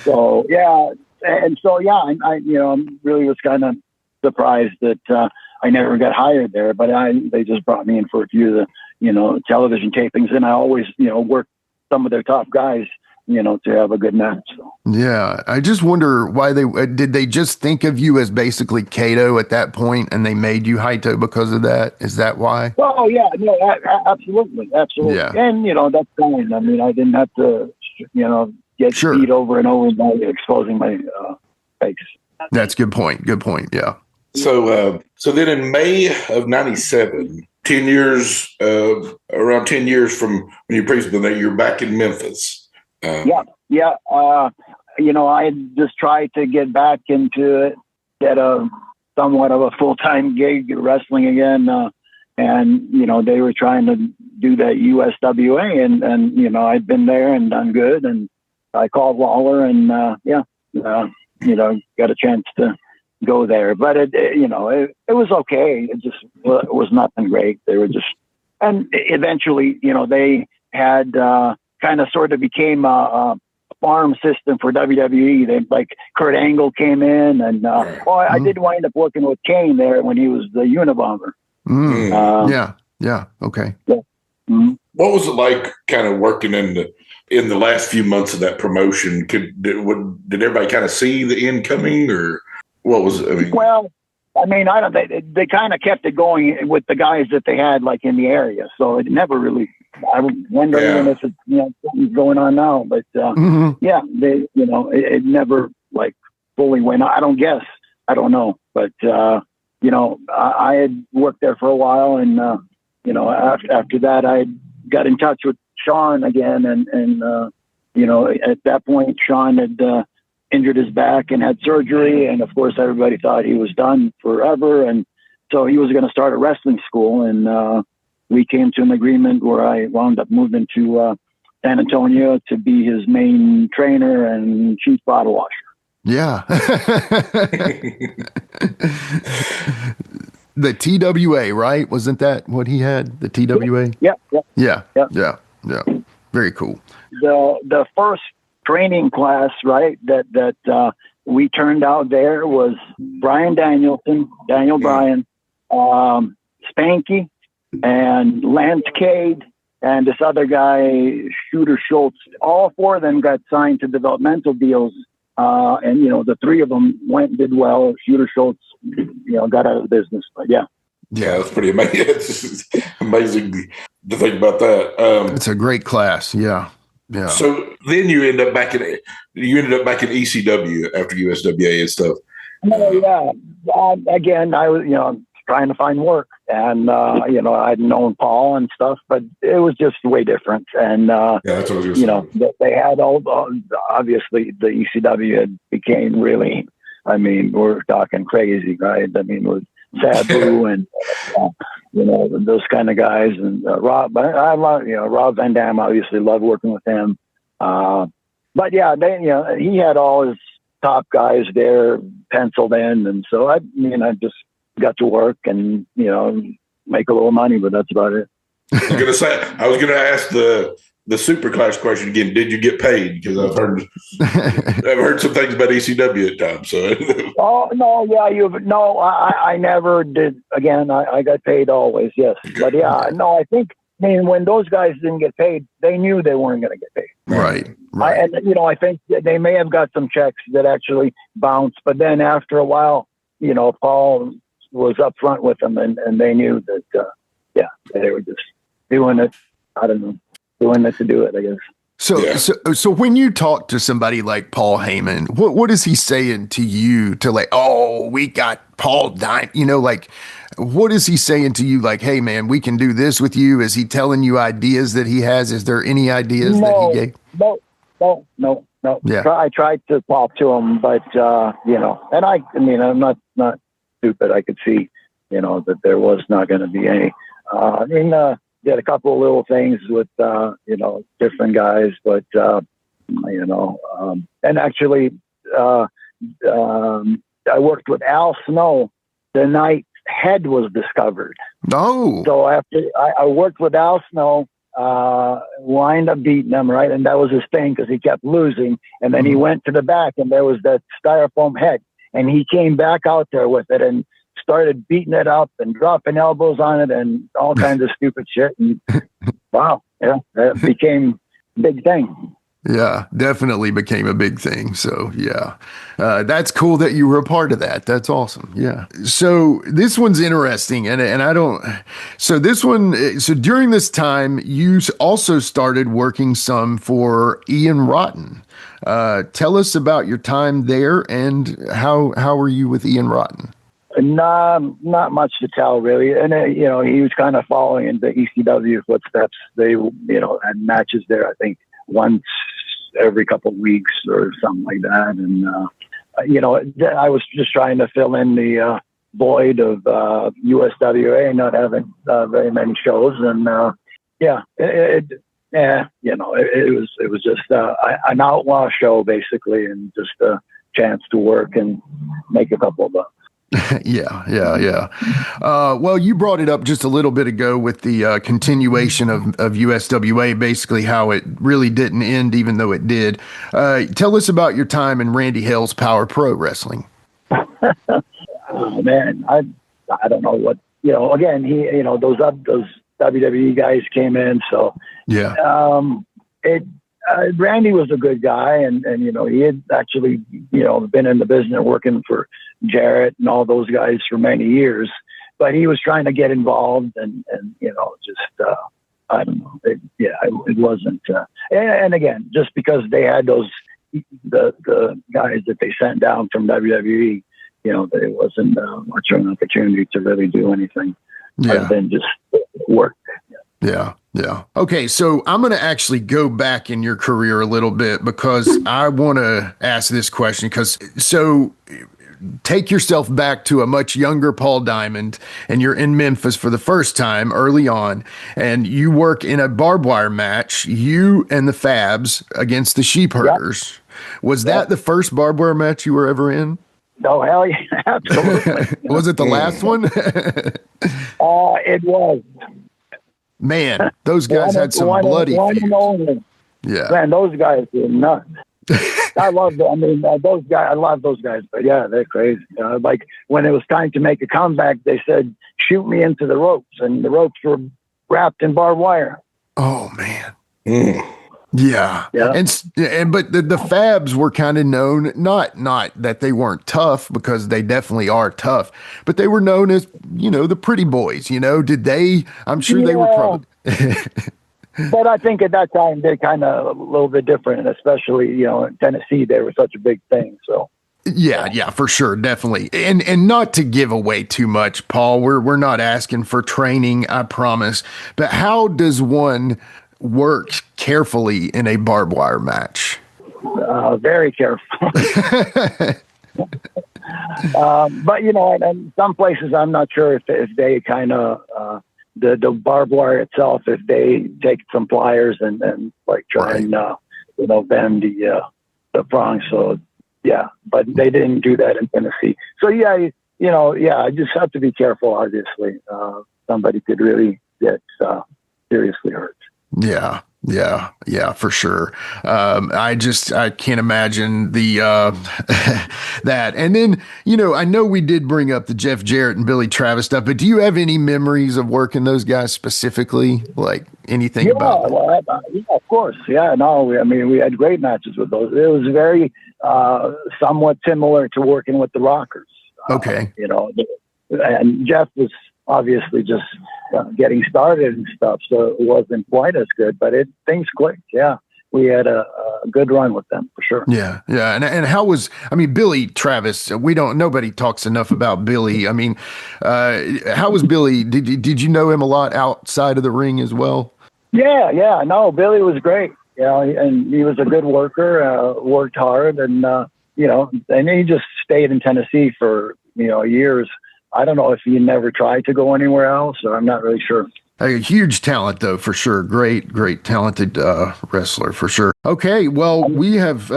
So yeah, and so yeah, I really was kind of surprised that I never got hired there, but they just brought me in for a few of the television tapings, and I always worked some of their top guys to have a good match. So. Yeah, I just wonder why did they just think of you as basically Kato at that point, and they made you Haito because of that? Is that why? Oh yeah, no, absolutely, Yeah. and that's fine. I mean, I didn't have to, get beat over and over by exposing my face. That's a good point. Good point. Yeah. So then in May of '97, 10 years, around 10 years from when you previously there, you're back in Memphis. Yeah. I had just tried to get back into it, get a somewhat of a full-time gig wrestling again. And, they were trying to do that USWA and I'd been there and done good. And I called Lawler and, got a chance to go there, but it was okay. It just was nothing great. They were just, and eventually, they had, kind of sort of became a farm system for WWE. They like Kurt Angle came in and, I did wind up working with Kane there when he was the Unabomber. Yeah. Okay. Yeah. Mm-hmm. What was it like kind of working in the last few months of that promotion? Did everybody kind of see the end coming, or what was it? I mean, well, I don't. They kind of kept it going with the guys that they had like in the area, so it never really. I wonder even if it's something's going on now, but they it never like fully went. I don't guess. I don't know, but I had worked there for a while, and after that I got in touch with Sean again, and at that point Sean had injured his back and had surgery, and of course everybody thought he was done forever, and so he was going to start a wrestling school, and we came to an agreement where I wound up moving to San Antonio to be his main trainer and chief bottle washer. Yeah. The TWA, right? Wasn't that what he had? The TWA? Yeah. Very cool. The first training class, right, that we turned out there was Daniel Bryan, Spanky, and Lance Cade, and this other guy, Shooter Schultz. All four of them got signed to developmental deals. And the three of them went and did well. Shooter Schultz, got out of the business, but yeah, that's pretty amazing. It's amazing to think about that. It's a great class. Yeah. So then you ended up back in ECW after USWA and stuff. Again, I was trying to find work, and I'd known Paul and stuff, but it was just way different. And that's what I was gonna say. They had obviously the ECW had became really. I mean, we're talking crazy, right? I mean, with Sabu and those kind of guys, and Rob. But I love Rob Van Dam. Obviously, love working with him. But yeah, he had all his top guys there penciled in, and so I just got to work and make a little money, but that's about it. I was gonna ask the Superclass question again. Did you get paid? Because I've heard some things about ECW at times. So I never did. Again, I got paid always. Yes, okay. But I think when those guys didn't get paid, they knew they weren't going to get paid. Right. I think they may have got some checks that actually bounced, but then after a while, Paul was up front with them, and they knew that they were just doing it. I don't know. Doing it to do it, I guess. So when you talk to somebody like Paul Heyman, what is he saying to you to like, oh, we got Paul dying, what is he saying to you? Like, hey man, we can do this with you. Is he telling you ideas that he has? Is there any ideas that he gave? No. Yeah. I tried to talk to him, but and I'm not stupid. I could see, that there was not going to be any, did a couple of little things with, different guys, but, and actually, I worked with Al Snow the night head was discovered. Oh. So after I worked with Al Snow, wind up beating him, right? And that was his thing because he kept losing. And then he went to the back and there was that styrofoam head. And he came back out there with it and started beating it up and dropping elbows on it and all kinds of stupid shit. And wow, yeah, that became a big thing. Yeah, definitely became a big thing. So yeah, that's cool that you were a part of that. That's awesome. Yeah. So this one's interesting, and I don't. So this one. So during this time, you also started working some for Ian Rotten. Tell us about your time there and how were you with Ian Rotten? Not much to tell really, and he was kind of following in the ECW footsteps. They had matches there. I think once every couple of weeks or something like that. And, I was just trying to fill in the void of USWA not having very many shows. And, it was just an outlaw show basically, and just a chance to work and make a couple of bucks. Yeah. Well, you brought it up just a little bit ago with the continuation of USWA, basically how it really didn't end, even though it did. Tell us about your time in Randy Hale's Power Pro Wrestling. Oh, man, I don't know what, again, those WWE guys came in. So, yeah. Randy was a good guy, and he had actually been in the business working for Jarrett and all those guys for many years, but he was trying to get involved and I don't know, it wasn't and again, just because they had the guys that they sent down from WWE, it wasn't much of an opportunity to really do anything other than just work. Yeah. Okay, so I'm going to actually go back in your career a little bit because I want to ask this question take yourself back to a much younger Paul Diamond, and you're in Memphis for the first time early on, and you work in a barbed wire match, you and the Fabs against the Sheep Herders. Yep. Was that the first barbed wire match you were ever in? Oh, hell yeah, absolutely. Was it the last one? It was. Man, those guys had some bloody feuds. Yeah. Man, those guys were nuts. I love them. I mean, those guys, I love those guys, but yeah, they're crazy. Like when it was time to make a comeback, they said, shoot me into the ropes, and the ropes were wrapped in barbed wire. Oh, man. Yeah. But the Fabs were kind of known, not that they weren't tough, because they definitely are tough, but they were known as, the pretty boys, I'm sure they were probably. But I think at that time, they're kind of a little bit different, and especially, in Tennessee, they were such a big thing. So. Yeah, for sure. Definitely. And not to give away too much, Paul, we're not asking for training, I promise, but how does one work carefully in a barbed wire match? Very careful. But and some places I'm not sure if they kind of the barbed wire itself, if they take some pliers and like try and bend the prongs. So yeah, but they didn't do that in Tennessee. So I just have to be careful. Obviously, somebody could really get seriously hurt. Yeah, for sure. I can't imagine the that. And then, I know we did bring up the Jeff Jarrett and Billy Travis stuff, but do you have any memories of working those guys specifically? Like anything about them? Well, of course. Yeah, no, we had great matches with those. It was very somewhat similar to working with the Rockers. Okay. And Jeff was obviously just getting started and stuff, so it wasn't quite as good, but things clicked. Yeah, we had a good run with them for sure. Yeah. And how was, Billy Travis? Nobody talks enough about Billy. How was Billy? Did you know him a lot outside of the ring as well? Yeah. No, Billy was great. And he was a good worker. Worked hard, and and he just stayed in Tennessee for years. I don't know if he never tried to go anywhere else, or I'm not really sure. A huge talent, though, for sure. Great, talented wrestler, for sure. Okay, well, we have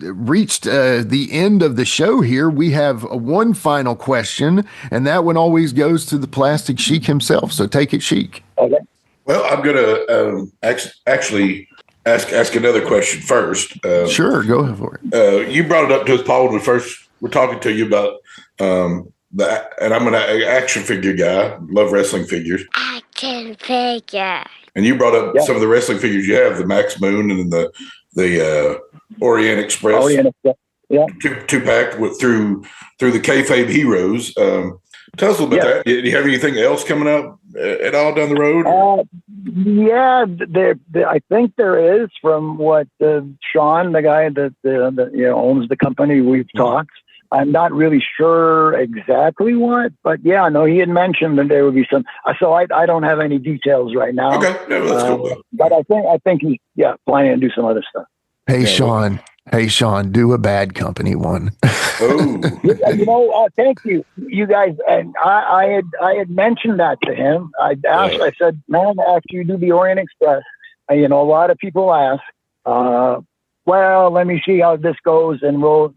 reached the end of the show here. We have one final question, and that one always goes to the Plastic Sheik himself. So take it, Sheik. Okay. Well, I'm going to actually ask another question first. Sure, go ahead for it. You brought it up to us, Paul, when we first were talking to you about and I'm an action figure guy, love wrestling figures. Action figure. And you brought up some of the wrestling figures you have, the Maxx Moon and the Orient Express. Two pack through the kayfabe heroes. Tell us a little bit about that. Do you have anything else coming up at all down the road? I think there is, from what Sean, the guy that owns the company, we've talked. I'm not really sure exactly what, but no, he had mentioned that there would be some. So I don't have any details right now. Okay, no, that's cool. But I think he's planning to do some other stuff. Hey, Sean, do a Bad Company one. Oh, thank you, you guys. And I had mentioned that to him. I asked. I said, man, after you do the Orient Express, a lot of people ask. Well, let me see how this goes, and we'll,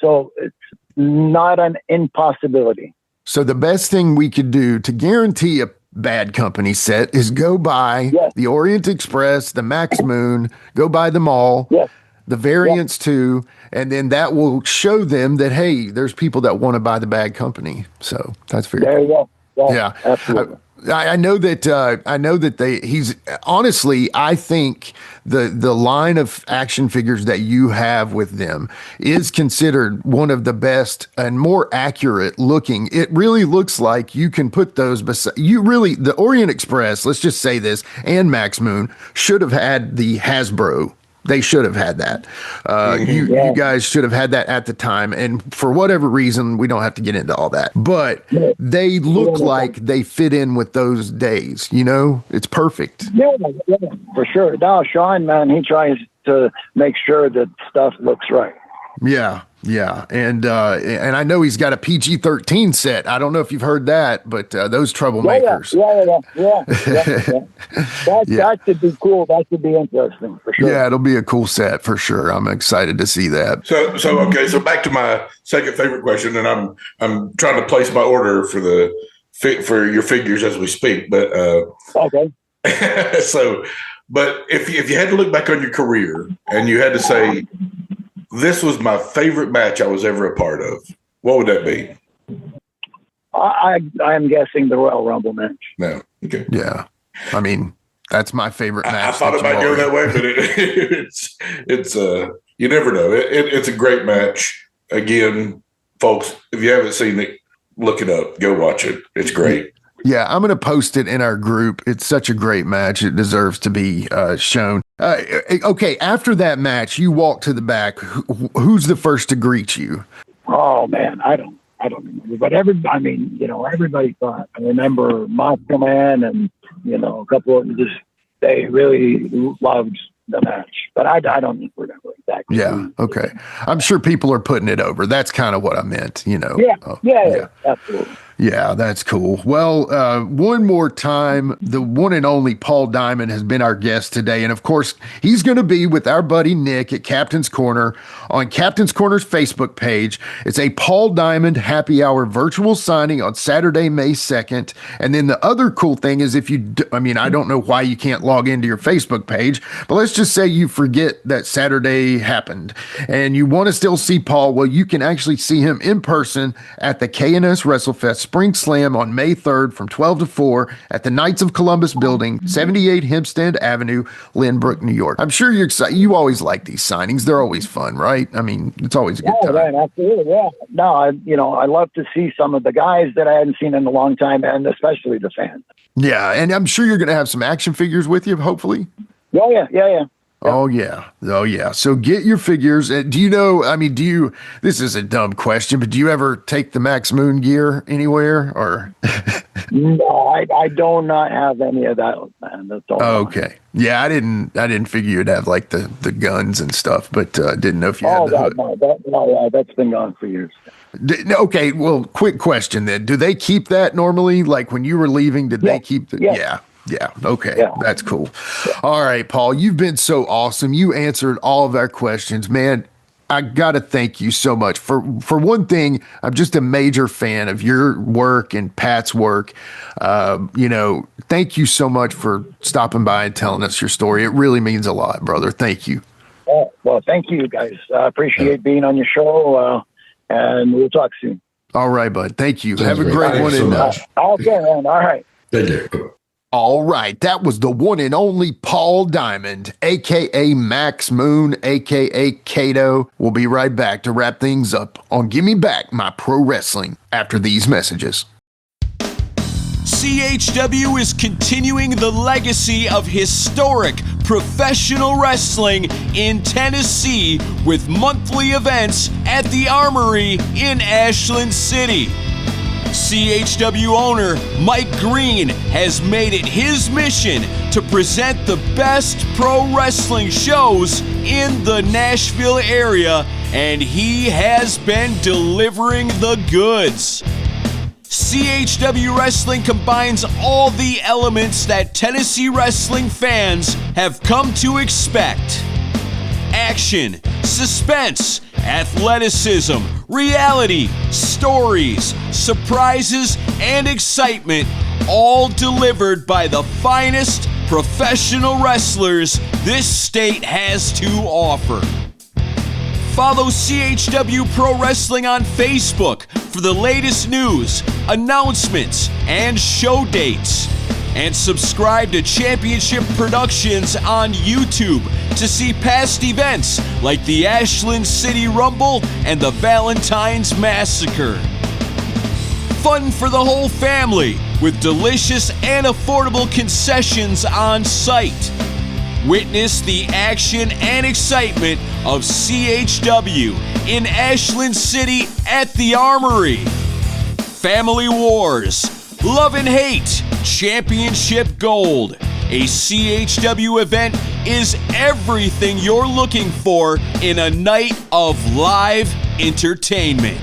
So it's not an impossibility. So the best thing we could do to guarantee a Bad Company set is go buy the Orient Express, the Maxx Moon, go buy them all, the variants too, and then that will show them that, hey, there's people that want to buy the Bad Company. So that's fair. There you go. Yeah, absolutely. I know that he's honestly, I think the line of action figures that you have with them is considered one of the best and more accurate looking. It really looks like you can put those beside the Orient Express, let's just say this, and Maxx Moon should have had the Hasbro. They should have had that. You guys should have had that at the time. And for whatever reason, we don't have to get into all that. But they look like they fit in with those days. It's perfect. Yeah, for sure. Now, Sean, man, he tries to make sure that stuff looks right. Yeah. And I know he's got a PG-13 set. I don't know if you've heard that, but those troublemakers. That should be cool. That should be interesting for sure. Yeah, it'll be a cool set for sure. I'm excited to see that. So back to my second favorite question, and I'm trying to place my order for your figures as we speak. But okay. But if you had to look back on your career and you had to say, this was my favorite match I was ever a part of, what would that be? I'm guessing the Royal Rumble match. No. Okay. Yeah. I mean, that's my favorite match. I thought it might go that way, but it's you never know. It's a great match. Again, folks, if you haven't seen it, look it up. Go watch it. It's great. Yeah, I'm going to post it in our group. It's such a great match. It deserves to be shown. Okay, after that match, you walk to the back. Who's the first to greet you? Oh man, I don't remember. But everybody thought. I remember Macho Man and a couple of they really loved the match. But I don't remember exactly. Yeah, okay. I'm sure people are putting it over. That's kind of what I meant. Yeah, absolutely. Yeah, that's cool. Well, one more time, the one and only Paul Diamond has been our guest today. And of course, he's going to be with our buddy Nick at Captain's Corner on Captain's Corner's Facebook page. It's a Paul Diamond happy hour virtual signing on Saturday, May 2nd. And then the other cool thing is I don't know why you can't log into your Facebook page, but let's just say you forget that Saturday happened and you want to still see Paul. Well, you can actually see him in person at the K&S WrestleFest Spring Slam on May 3rd from 12 to 4 at the Knights of Columbus building, 78 Hempstead Avenue, Lynbrook, New York. I'm sure you're excited. You always like these signings. They're always fun, right? I mean, it's always a good time. Right, absolutely, yeah. No, I love to see some of the guys that I hadn't seen in a long time, and especially the fans. Yeah, and I'm sure you're going to have some action figures with you, hopefully. Oh, yeah. Oh yeah. So get your figures. This is a dumb question, but do you ever take the Maxx Moon gear anywhere or? No, I do not have any of that, man. That's all. Okay. Yeah. I didn't figure you'd have like the guns and stuff, but didn't know if you had the hood. That's been gone for years. Okay. Well, quick question then. Do they keep that normally? Like when you were leaving, did they keep the, yeah. Yeah. Okay. Yeah. That's cool. All right, Paul, you've been so awesome. You answered all of our questions, man. I got to thank you so much. For one thing, I'm just a major fan of your work and Pat's work. Thank you so much for stopping by and telling us your story. It really means a lot, brother. Thank you. Well, thank you guys. I appreciate being on your show, and we'll talk soon. All right, bud. Thank you. Sounds Have a great Thanks one. so much. Okay, man. All right. Take care. All right, that was the one and only Paul Diamond, a.k.a. Max Moon, a.k.a. Kato. We'll be right back to wrap things up on Give Me Back My Pro Wrestling after these messages. CHW is continuing the legacy of historic professional wrestling in Tennessee with monthly events at the Armory in Ashland City. CHW owner Mike Green has made it his mission to present the best pro wrestling shows in the Nashville area, and he has been delivering the goods. CHW Wrestling combines all the elements that Tennessee wrestling fans have come to expect. Action, suspense, athleticism, reality, stories, surprises, and excitement, all delivered by the finest professional wrestlers this state has to offer. Follow CHW Pro Wrestling on Facebook for the latest news, announcements, and show dates. And subscribe to Championship Productions on YouTube to see past events like the Ashland City Rumble and the Valentine's Massacre. Fun for the whole family with delicious and affordable concessions on site. Witness the action and excitement of CHW in Ashland City at the Armory. Family Wars, Love and Hate, Championship Gold. A CHW event is everything you're looking for in a night of live entertainment.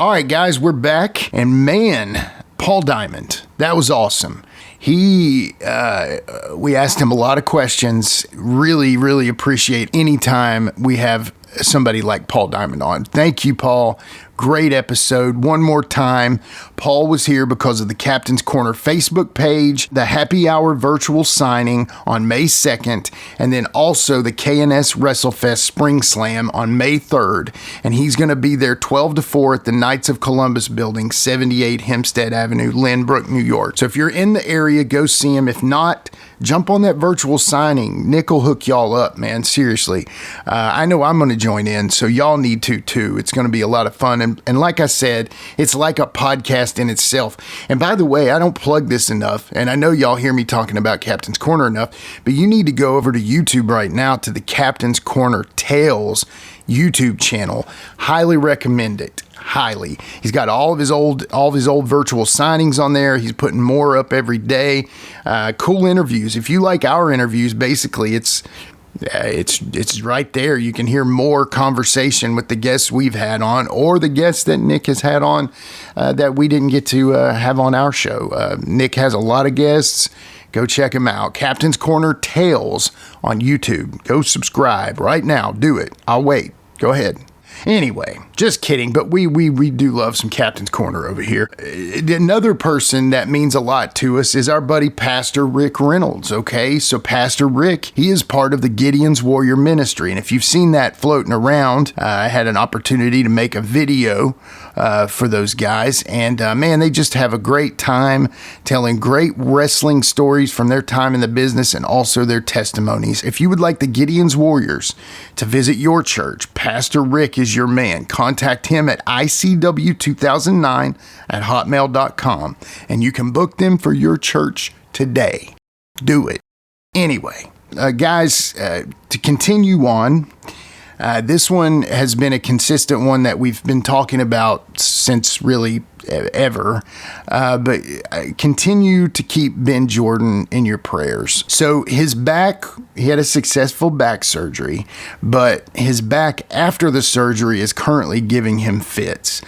All right, guys, we're back. And man, Paul Diamond, that was awesome. We asked him a lot of questions. Really, really appreciate any time we have somebody like Paul Diamond on. Thank you, Paul. Great episode. One more time, Paul was here because of the Captain's Corner Facebook page, the Happy Hour virtual signing on May 2nd, and then also the KNS WrestleFest Spring Slam on May 3rd. And he's going to be there 12 to 4 at the Knights of Columbus building, 78 Hempstead Avenue, Lynbrook, New York. So if you're in the area, go see him. If not, jump on that virtual signing. Nick will hook y'all up, man. Seriously. I know I'm going to join in, so y'all need to too. It's going to be a lot of fun. And like I said, it's like a podcast in itself. And by the way, I don't plug this enough, and I know y'all hear me talking about Captain's Corner enough, but you need to go over to YouTube right now to the Captain's Corner Tales YouTube channel. Highly recommend it. Highly. He's got all of his old virtual signings on there. He's putting more up every day. Cool interviews. If you like our interviews, basically it's right there. You can hear more conversation with the guests we've had on, or the guests that Nick has had on that we didn't get to have on our show. Nick has a lot of guests. Go check him out. Captain's Corner Tales on YouTube. Go subscribe right now. Do it. I'll wait. Go ahead. Anyway, just kidding, but we do love some Captain's Corner over here. Another person that means a lot to us is our buddy Pastor Rick Reynolds, okay? So Pastor Rick, he is part of the Gideon's Warrior Ministry, and if you've seen that floating around, I had an opportunity to make a video for those guys, and man, they just have a great time telling great wrestling stories from their time in the business and also their testimonies. If you would like the Gideon's Warriors to visit your church, Pastor Rick is your man. Contact him at icw2009@hotmail.com, and you can book them for your church today. Do it. Anyway, guys, to continue on, this one has been a consistent one that we've been talking about since really ever. But continue to keep Ben Jordan in your prayers. So his back, he had a successful back surgery, but his back after the surgery is currently giving him fits.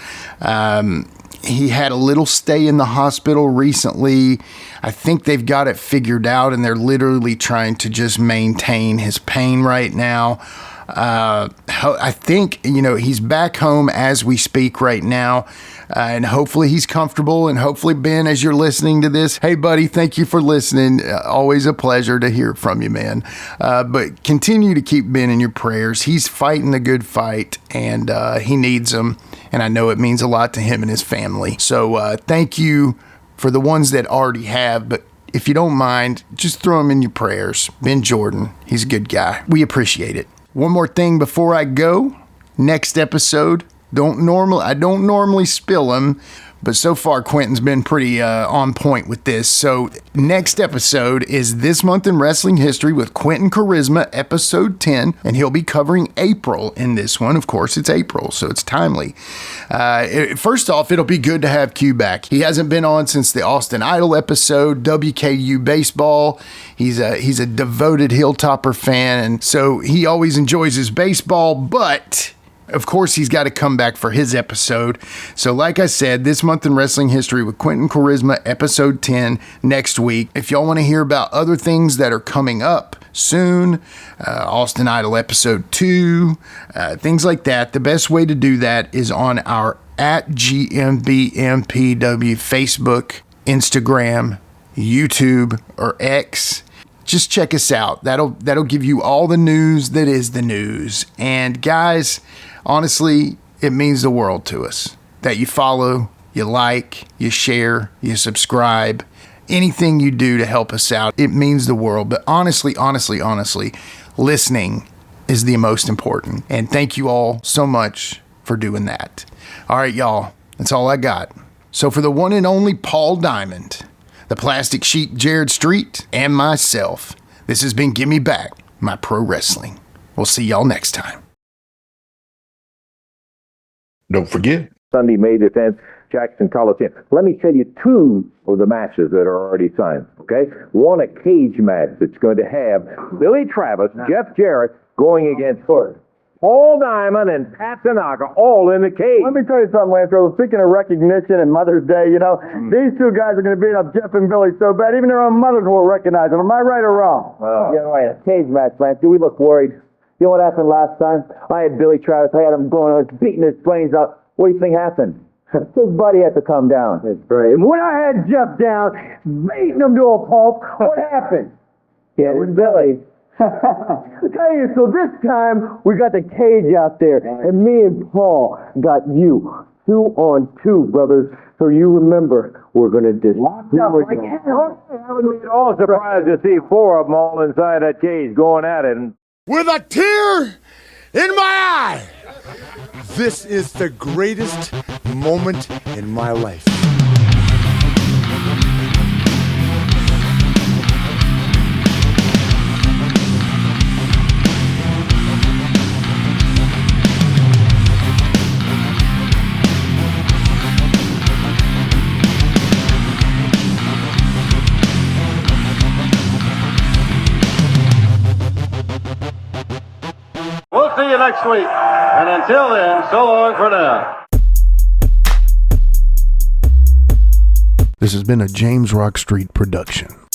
He had a little stay in the hospital recently. I think they've got it figured out, and they're literally trying to just maintain his pain right now. I think, he's back home as we speak right now, and hopefully he's comfortable, and hopefully, Ben, as you're listening to this, hey, buddy, thank you for listening. Always a pleasure to hear from you, man. But continue to keep Ben in your prayers. He's fighting the good fight, and he needs them, and I know it means a lot to him and his family. So thank you for the ones that already have, but if you don't mind, just throw him in your prayers. Ben Jordan, he's a good guy. We appreciate it. One more thing before I go. Next episode, I don't normally spill them, but so far Quinton's been pretty on point with this. So next episode is This Month in Wrestling History with Quinton Quarisma, episode 10, and he'll be covering April in this one. Of course, it's April, so it's timely. First off, it'll be good to have Q back. He hasn't been on since the Austin Idol episode, WKU baseball. He's a devoted Hilltopper fan, and so he always enjoys his baseball, but of course, he's got to come back for his episode. So like I said, This Month in Wrestling History with Quinton Quarisma, episode 10, next week. If y'all want to hear about other things that are coming up soon, Austin Idol episode 2, things like that, the best way to do that is on our @GMBMPW Facebook, Instagram, YouTube, or X. Just check us out. That'll give you all the news that is the news. And guys, honestly, it means the world to us that you follow, you like, you share, you subscribe. Anything you do to help us out, it means the world. But honestly, listening is the most important. And thank you all so much for doing that. All right, y'all, that's all I got. So for the one and only Paul Diamond, the Plastic Sheik Jared Street, and myself, this has been Give Me Back My Pro Wrestling. We'll see y'all next time. Don't forget, Sunday, May the 10th, Jackson Coliseum. Let me tell you two of the matches that are already signed, okay? One, a cage match that's going to have Billy Travis, Jeff Jarrett, going against Paul Diamond and Pat Tanaka, all in the cage. Let me tell you something, Lance. Speaking of recognition and Mother's Day, these two guys are going to beat up Jeff and Billy so bad, even their own mothers will recognize them. Am I right or wrong? Yeah, right. A cage match, Lance. Do we look worried? You know what happened last time? I had Billy Travis. I had him going, I was beating his brains out. What do you think happened? His buddy had to come down. That's right. And when I had Jeff down, beating him to a pulp, what happened? Yeah, it was Billy. I tell you, so this time we got the cage out there, and me and Paul got you 2-on-2, brothers. So you remember, we're going to just lock up. I wouldn't be at all surprised to see four of them all inside that cage going at it. With a tear in my eye, this is the greatest moment in my life. We'll see you next week. And until then, so long for now. This has been a James Rock Street production.